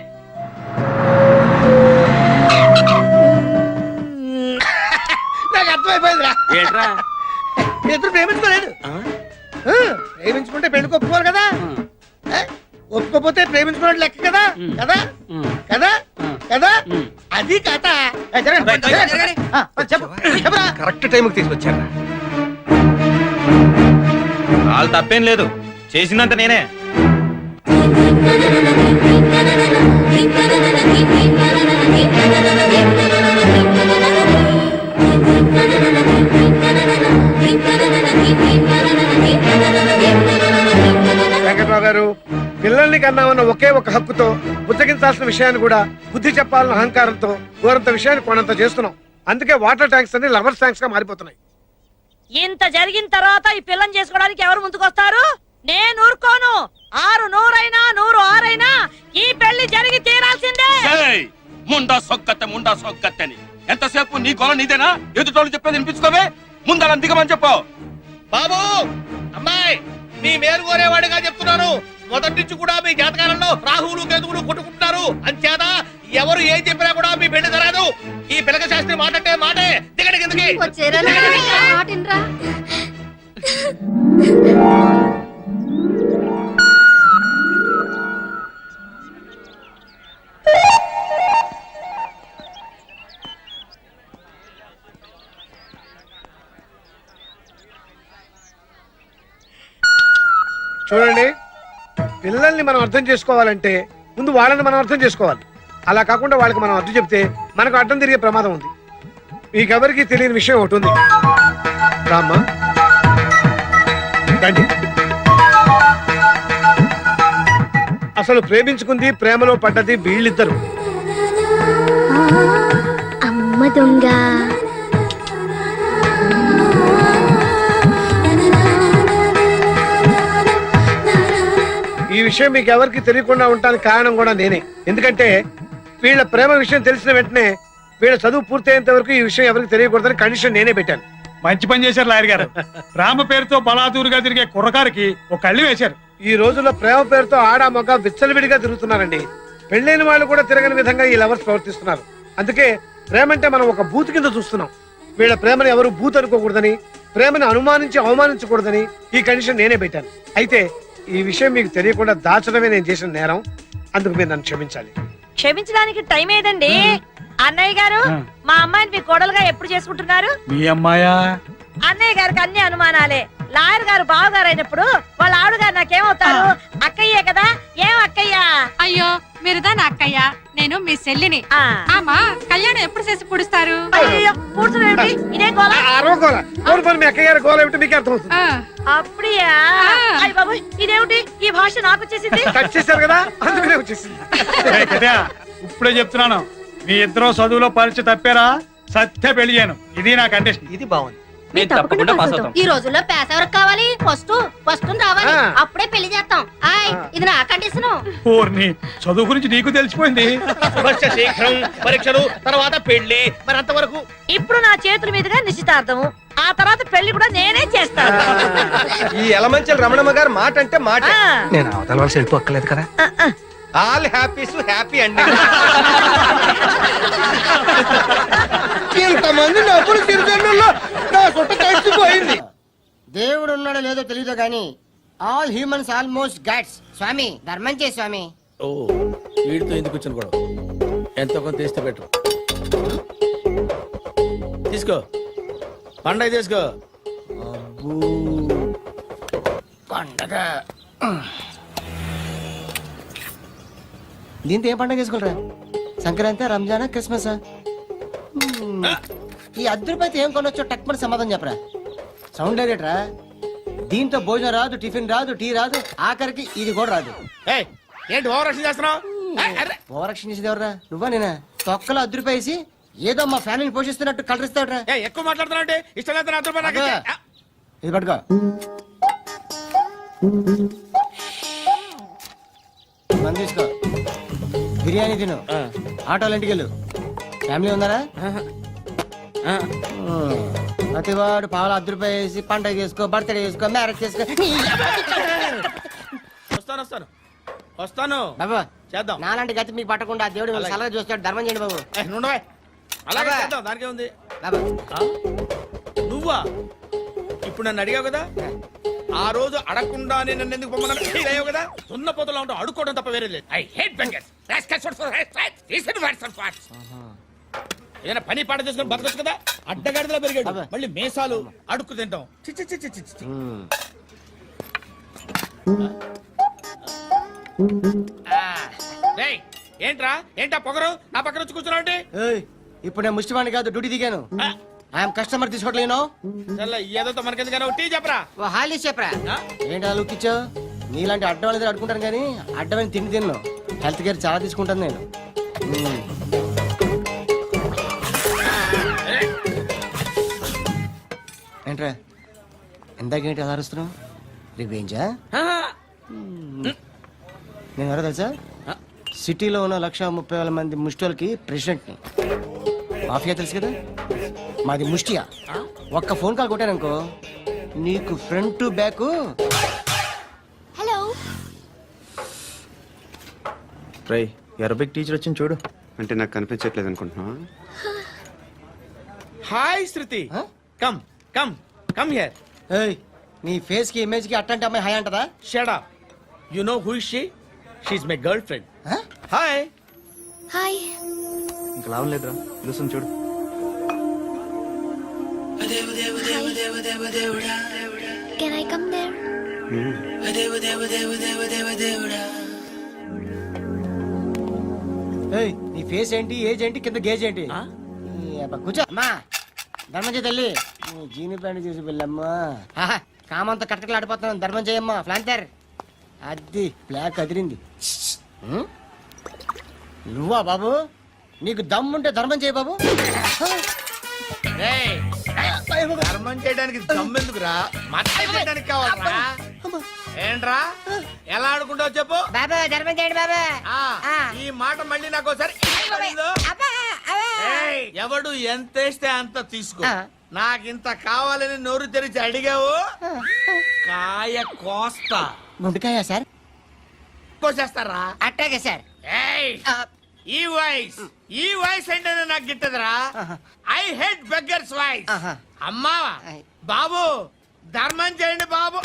నాకు అర్థమైపోయిందిరా. ఏంట్రా? ఇద్దరు ప్రేమించుకోలేదు. ప్రేమించుకుంటే పెళ్లి ఒప్పుకోవాలి కదా. ఒప్పుకోపోతే ప్రేమించుకున్నట్టు లెక్క కదా. కదా కదా కదా, అది కథ. కరెక్ట్ టైంకి తీసుకొచ్చారా? వాళ్ళు తప్పేం లేదు, చేసిందంత నేనే. వెంకట్రావు గారు, పిల్లల్ని కన్నామన్న ఒకే ఒక హక్కుతో బుద్ధగించాల్సిన విషయాన్ని కూడా బుద్ధి చెప్పాలన్న అహంకారంతో ఘోరంత విషయాన్ని కొనంత చేస్తున్నాం. అందుకే వాటర్ ట్యాంక్స్ అన్ని లవర్స్ ట్యాంక్స్ గా మారిపోతున్నాయి. ఇంత జరిగిన తర్వాత ఈ పిల్లని చేసుకోవడానికి ఎవరు ముందుకొస్తారు? నేను ఊరుకోను. 6 100 100 6 ఈ పెళ్లి జరిగి తీరాల్సిందే. ముండా సొక్కత్తని ఎంతసేపు నీ గొల నీదేనా? ఎదుటోళ్ళు చెప్పేది వినిపించుకోవే. ముందర దిగమని చెప్పు. బాబు, అమ్మాయి, మీ మేలు కోరేవాడిగా చెప్తున్నాను. మొదటి నుంచి కూడా మీ జాతకాలలో రాహువులు కేతువులు కొట్టుకుంటున్నారు. అంచేత ఎవరు ఏం చెప్పినా కూడా మీ పెళ్లి జరగదు. ఈ పిలక శాస్త్రి మాటంటే మాటే. దిగడి కిందకి. చూడండి, పిల్లల్ని మనం అర్థం చేసుకోవాలంటే ముందు వాళ్ళని మనం అర్థం చేసుకోవాలి. అలా కాకుండా వాళ్ళకి మనం అర్థం చెప్తే మనకు అడ్డం తిరిగే ప్రమాదం ఉంది. మీకెవరికి తెలియని విషయం ఒకటి ఉంది. రామ్మా, రండి. అసలు ప్రేమించుకుంది, ప్రేమలో పడ్డది వీళ్ళిద్దరు. అమ్మ దొంగ. ఈ విషయం మీకు ఎవరికి తెలియకుండా ఉండడానికి కారణం కూడా నేనే. ఎందుకంటే వీళ్ళ ప్రేమ విషయం తెలిసిన వెంటనే వీళ్ళ చదువు పూర్తయ్యేంత వరకు ఈ విషయం ఎవరికి తెలియకూడదని కండిషన్ నేనే పెట్టాను. మంచి పని చేశారు లాయర్ గారు. ప్రేమ పేరుతో బలాదూరుగా తిరిగే కుర్రకారికి ఒక కళ్ళు వేశారు. ఈ రోజుల్లో ప్రేమ పేరుతో ఆడ మగ విచ్చలవిడిగా తిరుగుతున్నారండి. పెళ్ళైన వాళ్ళు కూడా తిరగని విధంగా ఈ లవర్స్ ప్రవర్తిస్తున్నారు. అందుకే ప్రేమ అంటే మనం ఒక బూత్ కింద చూస్తున్నాం. వీళ్ళ ప్రేమను ఎవరు బూత్ అనుకోకూడదని, ప్రేమను అనుమానించి అవమానించకూడదని ఈ కండిషన్ నేనే పెట్టాను. అయితే ఈ విషయం మీకు తెలియకుండా దాచడమే నేను చేసిన నేరం. అందుకు మీరు నన్ను క్షమించాలి. క్షమించడానికి టైం ఏదండి? అన్నయ్య గారు, మా అమ్మాయిని మీ కోడలుగా ఎప్పుడు చేసుకుంటున్నారు? మీ అమ్మాయా? అన్నయ్య గారికి అన్ని అనుమానాలే. లాయర్ గారు బావగారు అయినప్పుడు వాళ్ళ ఆవిడగారు నాకేమవుతారు? అక్కయ్యే కదా. ఏం అక్కయ్యా? అయ్యో, మీరుదా నా అక్కయ్య, నేను మీ చెల్లిని. ఆమా, కళ్యాణం ఎప్పుడు చేసి పుడుస్తారు? అయ్యో, కూర్చునేమిటి? ఇదే గోల. మీ అక్కయ్య గారి గోల ఏమిటి మీకు అర్థమవుతుంది. అప్పుడియా? అయ్య బాబు, ఇదేమిటి? ఈ భాష నాకు వచ్చేసింది. కట్ చేశారు కదా అందుకనే వచ్చేసింది. కదా ఇప్పుడే చెప్తున్నాను, మీ ఇద్దరు చదువులో పరీక్ష తప్పారా సత్య పెళ్లి చేయను. ఇది నా కండిషన్. ఇది బాగుంది. నేను తప్పకుండా పాస్ అవుతాం. ఈ రోజుల్లో పేస ఎవరికి కావాలి? ఫస్ట్ రావాలి, అప్పుడే పెళ్లి చేస్తాం. ఇది నా కండిషన్. పూర్ణి చదువు గురించి నీకు తెలిసిపోయింది. శుభస్య శీఘ్రం, పరీక్షలు తర్వాత పెళ్లి. మరి అంతవరకు ఇప్పుడు నా చేతుల మీదుగా నిశ్చితార్థం, ఆ తర్వాత పెళ్లి కూడా నేనే చేస్తాను. ఈ ఎలమంచల్ రమణమ్మ గారు మాట అంటే మాట. ఆ. నేను అవతల వాళ్ళు వెళ్ళిపోక్కలేదు కదా. ఆల్ హ్యాపీస్ హ్యాపీ అండి. ఇంతమంది నవ్వులు తిరుగుతున్నా నా సొట్ట తడిచిపోయింది. దేవుడు ఉన్నాడో లేదో తెలియదు గాని ఆల్ హ్యూమన్స్ ఆల్మోస్ట్ గాడ్స్. స్వామి ధర్మం చే స్వామి. ఓ వీడితో ఎందుకు వచ్చిన గొడవ? ఎంతో కొంత తీస్తే పెట్టు. తీసుకో పండగ తీసుకో. పండగ దీంతో ఏం పండగ చేసుకోరా? సంక్రాంతి, రంజానా, క్రిస్మస్? ఈ అద్దరిపైతే ఏం కొనొచ్చో టక్మని సమాధానం చెప్పరా. సౌండ్ లేదేట్రా? దీంతో భోజనం రాదు, టిఫిన్ రాదు, టీ రాదు, ఆఖరికి ఇది కూడా రాదు. ఏంటి ఓవర్ రక్షణ చేస్తున్నావు? ఓవరాక్షన్ చేసేది ఎవరా? నువ్వా నేనా? తొక్కలో అద్దరిపేసి ఏదో మా ఫ్యామిలీని పోషిస్తున్నట్టు కలరిస్తావుట్రా. ఎక్కువ మాట్లాడుతున్నావు. ఇష్టం లేదు. ఇది పట్టుకో. మంది తీసుకో, బిర్యానీ తిను, ఆటోలు ఇంటికి వెళ్ళు. ఫ్యామిలీ ఉన్నారా? ప్రతివాడు పావులు ₹10 పండగ చేసుకో, బర్త్డే చేసుకో, మ్యారేజ్ చేసుకో. వస్తాను బాబా చేద్దాం. నాలాంటి గతి మీకు పట్టకుండా దేవుడు మిమ్మల్ని సలహా చూస్తాడు. ధర్మం చేయండి బాబు. అలాగే చేద్దాం, దానికే ఉంది. బాబా నువ్వా ఇప్పుడు నన్ను అడిగావు కదా, ఆ రోజు అడగకుండానే నన్ను ఎందుకు పొమ్మన్నావు కదా. సున్న పోతలో ఉంటావు, అడుక్కోవడం తప్ప వేరే లేదు. I hate bangers. ఏదైనా పని పాట చేసుకుని బతకొచ్చు కదా. అడ్డగాడిలో పెరిగాడు, మళ్ళీ మేసాలు అడుక్కు తింటాం. చి చి చి చి చి చి. రేయ్, ఏంటా పొగరు నా పక్కన వచ్చి కూర్చున్నావు అంటే? ఇప్పుడు నేను ముష్టివాణి కాదు, డ్యూటీ దిగాను. ఐఎమ్ కస్టమర్ తీసుకోవట్లేను. ఏదో మనకెందుకు టీ చెప్పరా, హాలీ చెప్పరా. ఏంటి లుక్ ఇచ్చావు? నీలాంటి అడ్డం వాళ్ళ దగ్గర అడుకుంటాను కానీ అడ్డమైన తిండి తిన్ను. హెల్త్ కేర్ చాలా తీసుకుంటాను నేను. ఏంట్రా ఇందాకేంటి అలా అరుస్తున్నావు? రివేంజా? నేను ఎవరో తెలుసా? సిటీలో ఉన్న 130,000 మంది ముష్టిలకి ప్రెసిడెంట్ని. మాఫియా తెలుసు కదా, మాది ముష్టియా. ఒక్క ఫోన్ కాల్ కొట్టాననుకో నీకు ఫ్రంట్ టు బ్యాక్. హలో రై అరబిక్ టీచర్ వచ్చింది చూడు. అంటే నాకు కనిపించట్లేదు అనుకుంటున్నా. Hi Shruti, come come come here. ఏయ్ నీ ఫేస్ కి ఇమేజ్ కి అట్లాంటి అమ్మాయి హాయ్ అంటదా? Shut up. You know who is she? She is my girlfriend. Hi hi. ఇంకా లాభం లేదురా, పిలుస్తుంది చూడు. Can I come there? ఏయ్ నీ ఫేస్ ఏంటి, ఏజ్ ఏంటి, కింద గేజ్ ఏంటి? కూర్చో అమ్మా. ధర్మం చేయి తల్లి. జీని ప్యాంట్ చూసి వెళ్ళమ్మా. కామంతా కట్టకలాడిపోతున్నాను. ధర్మం చేయమ్మా. ఫ్లాంతర్ అది బ్లాక్ అదిరింది. నువ్వా బాబు? నీకు దమ్ముంటే ధర్మం చేయి బాబు. ధర్మం చేయడానికి దమ్మెందుకురా, మాట్లాడడానికి కావాలరా. ఏంట్రా ఎలా ఆడుకుంటావు చెప్పు. బాబా ధర్మం చేయండి బాబా. ఈ మాట మళ్ళీ నాకు ఒకసారి ఎవడు ఎంత వేస్తే అంత తీసుకో. నాకింత కావాలని నోరు తెరిచి అడిగావు, కాయ కోస్తా. గుండెకాయ సార్? కోసేస్తారా? అట్టాగే సార్. ఈ వాయిస్ ఏంటనే నాకు గిట్టదురా. I hate beggars voice. అమ్మా బాబు ధర్మం చేయండి బాబు.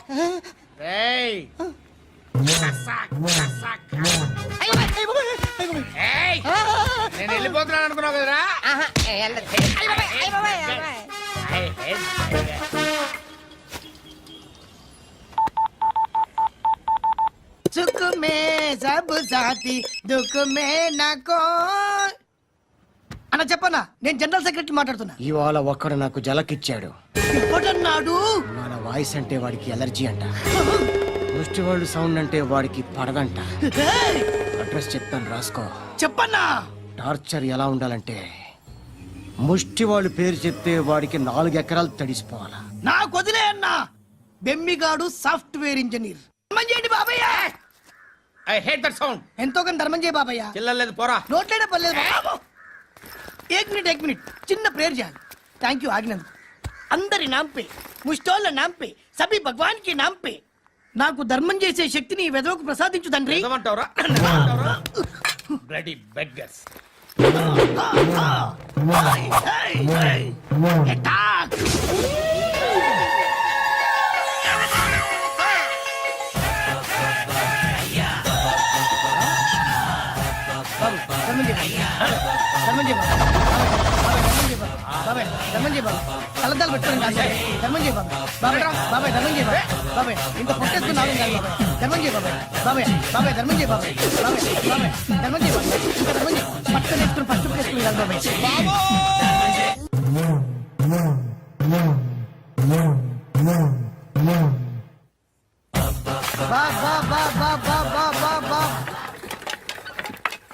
నేను వెళ్ళిపోతున్నాను అనుకున్నావు కదరా. సుఖ మే సబ్ సాథీ దుఃఖ మే నాకో. అన్న చెప్పన్నా, నేను జనరల్ సెక్రటరీ మాట్లాడుతున్నా. ఇవాళ ఒక్కడు నాకు జలకిచ్చాడు. మన వాయిస్ అంటే వాడికి ఎలర్జీ అంట. ముష్టి వాళ్ళు సౌండ్ అంటే వాడికి పడదంట. అడ్రస్ చెప్తాను రాసుకో. చెప్పన్నా. టార్చర్ ఎలా ఉండాలంటే ముష్టి వాళ్ళు పేరు చెప్తే వాడికి 4 ఎకరాలు తడిసిపోవాలా. నాకు వదిలే అన్నా. బెమ్మిగాడు సాఫ్ట్వేర్ ఇంజనీర్. ధర్మం చేయండి బాబయ్య. I hate that sound. ఎంతో కొంత ధర్మం చేయ బాబయ్య. చిల్లలేదు పోరా. నోట్లేనే పర్లేదు బాబు. ఏక్ మినిట్ చిన్న ప్రేయర్ చేయాలి. థ్యాంక్ యూ ఆగినందుకు. అందరి నాంపే ముష్టోళ్ళ నాంపే సభి భగవాన్ కి నాంపే నాకు ధర్మం చేసే శక్తిని ఈ వెదవకు ప్రసాదించు తండ్రి. ఏమంటావురా? Bloody beggars. కలద్దాలు పెట్టుకోండి ధర్మం చేయ బాబాయ్. బాబాయ్ ధర్మం చేయ బాబాయ్. ఇంత పొట్టేసుకున్నాను కాదు బాబాయ్. ధర్మం చేయ బాబాయ్. బాబాయ్ ధర్మం చేయ బాబాయ్. ధర్మం చేయ బాబాయ్. ఇంకా ధర్మం చేయ. పట్టుకొని వేసుకుని ఫస్ట్ వేసుకుని కాదు బాబాయ్.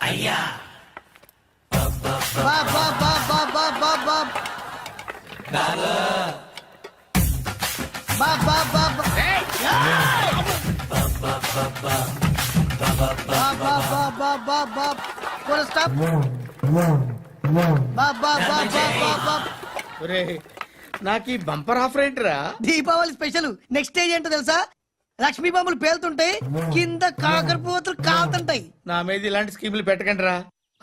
అయ్యా నాకు ఈ బంపర్ ఆఫర్ ఏంటిరా? దీపావళి స్పెషల్. నెక్స్ట్ స్టేజ్ ఏంటో తెలుసా? లక్ష్మీ బాంబులు పేలుతుంటాయి, కింద కాకరపువ్వుతులు కాలుతుంటాయి. నా మీద ఇలాంటి స్కీములు పెట్టకండి రా.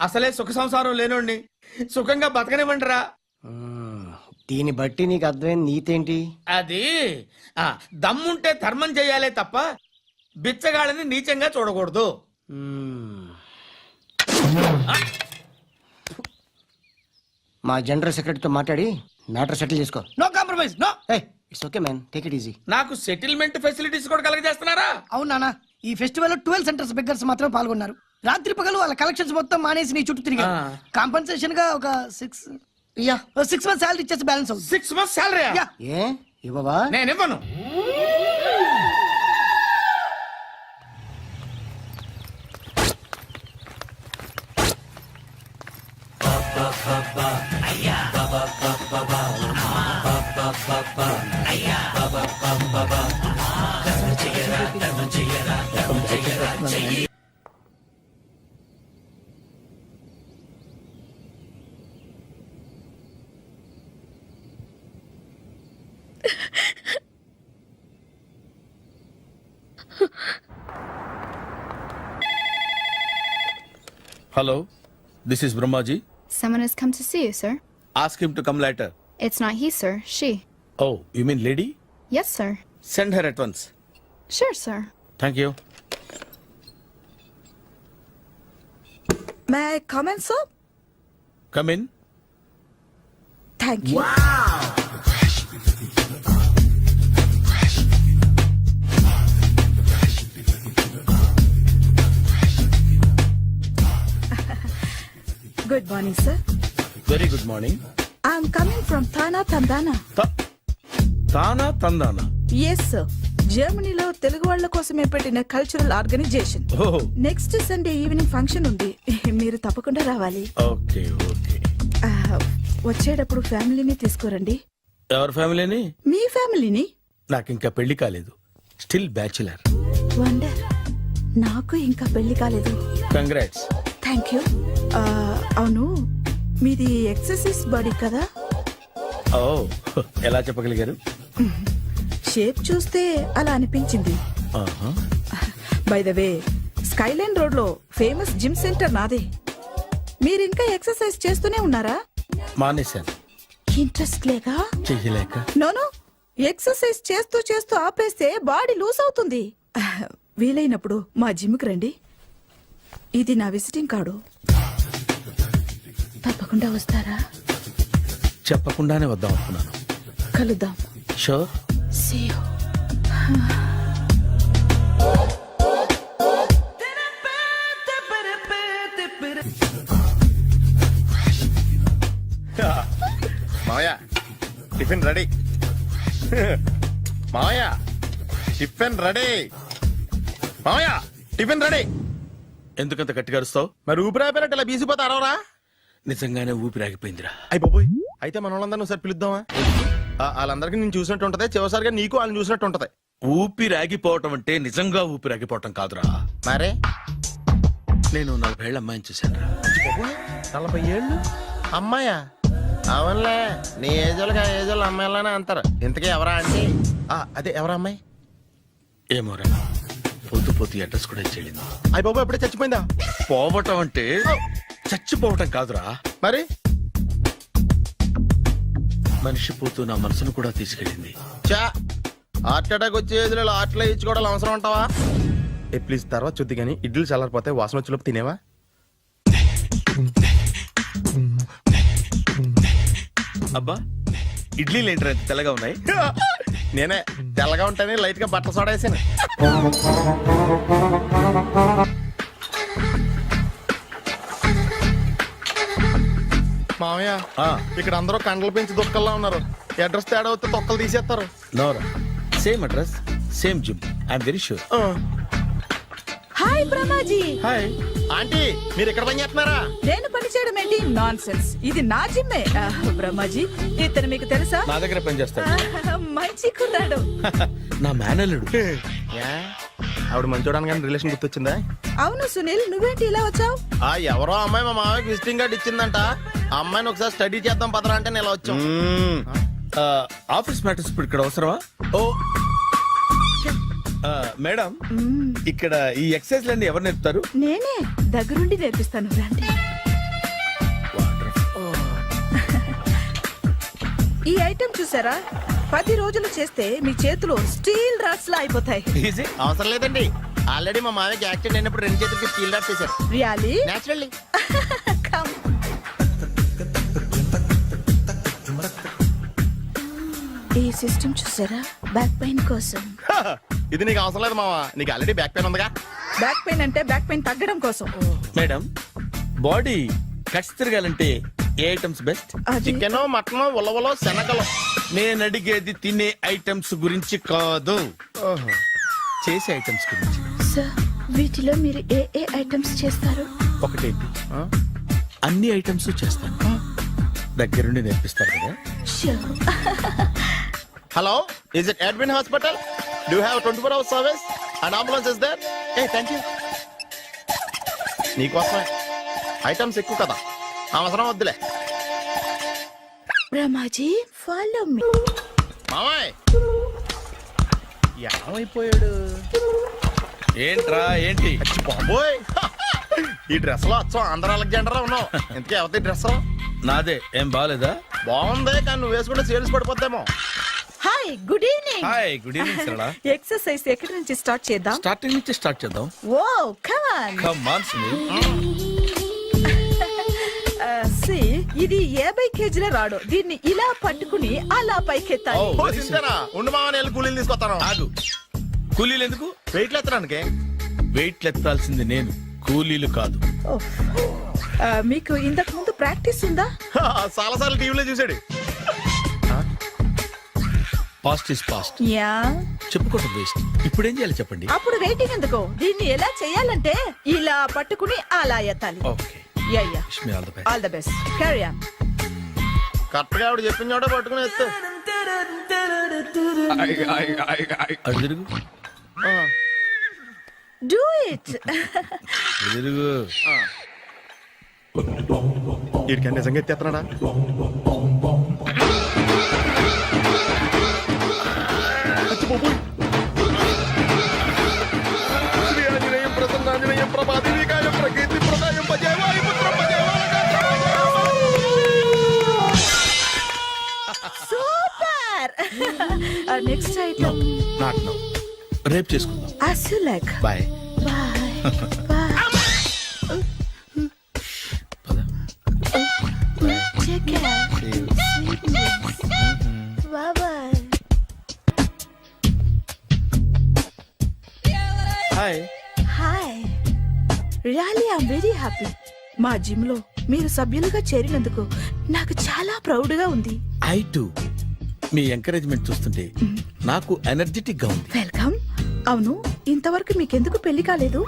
అసలే సుఖ సంసారం లేనోడిని సుఖంగా బతకనివ్వండి రా. దీన్ని బట్టి నీకు అర్థమైన నీతేంటి? అది దమ్ముంటే ధర్మం చేయాలే తప్ప బిచ్చగాళ్ళని నీచంగా చూడకూడదు. మా జనరల్ సెక్రటరీతో మాట్లాడి మ్యాటర్ సెటిల్ చేసుకో. No compromise. No. It's okay man, take it easy. నాకు సెటిల్మెంట్ ఫెసిలిటీస్ కూడా కలగజేస్తున్నారా? అవును నాన్న. ఈ ఫెస్టివల్ లో 12 సెంటర్స్ బెగ్గర్స్ మాత్రమే పాల్గొన్నారు. రాత్రి పగలు వాళ్ళ కలెక్షన్స్ మొత్తం మానేసి నీ చుట్టూ తిరిగారు. కాంపన్సేషన్ గా ఒక 6 మంత్స్ సాలరీ ఇచ్చేసి బ్యాలెన్స్ అవుతుంది. 6 months శాలరీ? ఏ ఇవ్వవా? నేను ఇవ్వను. Hello, this is Brahmaji. Someone has come to see you, sir. Ask him to come later. It's not he, sir. She. Oh, you mean lady? Yes, sir. Send her at once. Sure, sir. Thank you. May I come in, sir? Come in. Thank you. Good morning, sir. Very good morning. I'm coming from Thana Tandana. Thana Tandana. Yes, sir. జర్మనీలో తెలుగు వాళ్ళ కోసమే పెట్టిన cultural organisation. Oh. Next Sunday evening function ఉంది, మీరు తప్పకుండా రావాలి. Okay, okay. వచ్చేటప్పుడు ఫ్యామిలీని తీసుకురండి. ఎవరి ఫ్యామిలీని? మీ ఫ్యామిలీని. నాకు ఇంకా పెళ్లి కాలేదు. Still bachelor. వండర్. నాకు ఇంకా పెళ్లి కాలేదు. కంగ్రాట్స్. Thank you. అవును, మీది ఎక్సర్సైజ్ బాడీ కదా? ఓ, ఎలా చెప్పగలిగారు? షేప్ చూస్తే అలా అనిపించింది. By the way, Skyline road లో ఫేమస్ జిమ్ సెంటర్ నాదే. మీరు ఇంకా ఎక్సర్సైజ్ చేస్తూనే ఉన్నారా? మానేశాను. ఇంట్రెస్ట్ లేక? చెయ్యలేక. నోను, ఎక్సర్సైజ్ చేస్తూ చేస్తూ ఆపేస్తే బాడీ లూజ్ అవుతుంది. వీలైనప్పుడు మా జిమ్కి రండి. ఇది నా విజిటింగ్ కార్డు. తప్పకుండా వస్తారా? చెప్పకుండానే వద్దాం అనుకున్నాను. కలుద్దాం. షూర్. See you. మావయ్య, టిఫిన్ రెడీ. మావయ్య, టిఫిన్ రెడీ. మామయ్య టిఫిన్ రెడీ. ఎందుకంత గట్టిగా అరుస్తావు? మరి ఊపిరాయిపోయినట్టు ఇలా బీసిపోతే అరవరా? నిజంగానే ఊపిరాగిపోయిందిరా. అయిపోయి అయితే మన వాళ్ళందరినీ ఒకసారి పిలుద్దామా? వాళ్ళందరికీ నేను చూసినట్టు ఉంటది, చివరిసారిగా నీకు వాళ్ళని చూసినట్టు ఉంటది. ఊపిరాగిపోవటం అంటే నిజంగా ఊపిరాగిపోవటం కాదురా. మరే నేను 40 ఏళ్ళ అమ్మాయిని చూశాను. 40 ఏళ్ళు అమ్మాయా? అవునులే, నీ ఏజోళ్ళకి ఆ ఏజోళ్ళు అమ్మాయిలానే అంటారు. ఇంతకీ ఎవరా అంటే? అదే ఎవరా అమ్మాయి? ఏమోరా, పొద్దు అడ్రస్ కూడా చెల్లింది. అయ్యి బాబు ఎప్పుడే చచ్చిపోయిందా? పోవటం అంటే చచ్చిపోవటం కాదురా. మరి మనిషి పోతూ నా మనసును కూడా తీసుకెళ్ళింది. చా, హార్ట్ అటాక్ వచ్చే ఏజ్లో హార్ట్లో ఇచ్చుకోవడం అవసరం ఉంటావా? ప్లీజ్ తర్వాత చూద్ది కానీ ఇడ్లీలు చల్లారిపోతే వాసన వచ్చేలోపు తినేవా? అబ్బా, ఇడ్లీలు ఏంటి ఎంత తెల్లగా ఉన్నాయి? నేనే తెల్లగా ఉంటానే లైట్ గా బట్టలు సోడేసాను. మామయ్య, ఇక్కడ అందరూ కండలు పెంచి దుక్కల్లా ఉన్నారు. అడ్రస్ తేడా వస్తే తొక్కలు తీసేస్తారు. నోరా, same address, same gym. I'm very sure. Hi Brahmaji. Hi aunty, మీరు ఇక్కడ పని చేస్తున్నారా? నేను పని చేయడం ఏంటి? Nonsense. ఇది నా జిమ్మే. బ్రహ్మాజీ, ఇతను మీకు తెలుసా? నా దగ్గర పని చేస్తాడు. మంచి కుర్రాడు. నా మేనల్లుడు. ఆవిడ మంచోడానికి కానీ రిలేషన్ గుర్తొచ్చిందా? అవును సునీల్, నువ్వేంటి ఇలా వచ్చావు? ఎవరో అమ్మాయి మా మామయ్యకి విజిటింగ్ కార్డ్ ఇచ్చిందంట. ఆ అమ్మాయిని ఒకసారి స్టడీ చేద్దాం పదరా అంటే నేను ఇలా వచ్చాం. ఆఫీస్ మ్యాటర్స్ ఇప్పుడు ఇక్కడ అవసరమా? ఓ మేడం, ఇక్కడ ఈ ఎక్సర్సైజ్ లన్నీ ఎవరు నేర్పుతారు? నేనే దగ్గరుండి నేర్పిస్తాను. రండి. ఈ ఐటెం చూసారా? 10 రోజులు చేస్తే మీ చేతులు స్టీల్ రాట్స్ లా అయిపోతాయి. అవసరం లేదండి, ఆల్రెడీ మా మామయ్యకి యాక్సిడెంట్ అయినప్పుడు 2 చేతులకి స్టీల్ డాట్ చేశారు. రియల్లీ? నేచురల్లీ. ఈ సిస్టమ్ చూసారా? బ్యాక్ పెయిన్ కోసం. ఇది నీకు అవసరం లేదు మావా, నీకు ఆల్రెడీ బ్యాక్ పెయిన్ ఉందిగా. బ్యాక్ పెయిన్ అంటే బ్యాక్ పెయిన్ తగ్గడం కోసం. మేడం, బాడీ కట్స్ తిరగాలంటే ఏ ఐటమ్స్ బెస్ట్? చికెన్, మటన్, ఉలవలో, శనగలు. నేను అడిగేది తినే ఐటమ్స్ గురించి కాదు, చేసే ఐటమ్స్ గురించి. సార్, వీటిలో మీరు ఏ ఏ ఐటమ్స్ చేస్తారు? ఒకటేంటి, అన్ని ఐటమ్స్ చేస్తాను. దగ్గరుండి నేర్పిస్తారు కదా. Hello, is it admin hospital? Do have 24 hours service and ambulance is there? Thank you. నీకోసమే ఐటమ్స్ ఎక్కువ కదా, అవసరం వద్దులే. Brahmaji, follow me. మామయ్య ఏమైపోయాడు? ఏంట్రా ఏంటి? బాబోయ్, ఈ డ్రెస్ లో వచ్చాం ఆంధ్ర అలెగ్జాండర్ ఉన్నావు. ఇంతకీ ఎవరి డ్రెస్? నాదే. ఏం బాగాలేదా? బాగుంది, కానీ నువ్వు వేసుకుంటే సేల్స్ పడిపోద్దేమో. Hi, good evening. Hi, good evening Sarala. Exercise ఎక్కడి నుంచి స్టార్ట్ చేద్దాం? స్టార్టింగ్ నుంచి స్టార్ట్ చేద్దాం. Oh come on. Come on Sunil. ఇది 50 కేజీల రాడు. దీన్ని ఇలా పట్టుకుని అలా పైకెత్తాలి. ఉండు మామ, నేను కూలీలు తీసుకొస్తాను. ఆగు, కూలీలు ఎందుకు? వెయిట్లు ఎత్తడానికి. వెయిట్లు ఎత్తాల్సింది నేను, కూలీలు కాదు. మీకు ఇంతకు ముందు ప్రాక్టీస్ ఉందా? చాలా సార్లు టీవీలో చూసాడు. Past is past. యా, చెప్పుకోవడం వేస్ట్. ఇప్పుడు ఏం చేయాలి చెప్పండి? అప్పుడు వెయిటింగ్ ఎందుకు? దీన్ని ఎలా చేయాలంటే ఇలా పట్టుకుని అలా ఎత్తాలి. Okay, yeah yeah, all the best. Carry on. Correct గా ఆవిడ చెప్పిన చోట పట్టుకుని ఎత్తు. అటు తిరుగు. Do it. తిరుగు. వీడికి నిజంగా ఎత్తేస్తున్నాడా? Super. Next item not no, రేపు చేసుకుందాం. as you like. Bye. Take care. Bye bye. Hi. Hi, really I'm very happy. మా జిమ్ లో మీరు సభ్యులుగా చేరినందుకు నాకు చాలా ప్రౌడ్ గా ఉంది. I to. మీ ఎంకరేజ్మెంట్ చూస్తుంటే నాకు ఎనర్జెటిక్ గా ఉంది. వెల్కమ్. అవును, ఇంతవరకు మీకెందుకు పెళ్లి కాలేదు?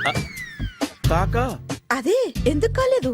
కాకా అదే ఎందుకు కాలేదు?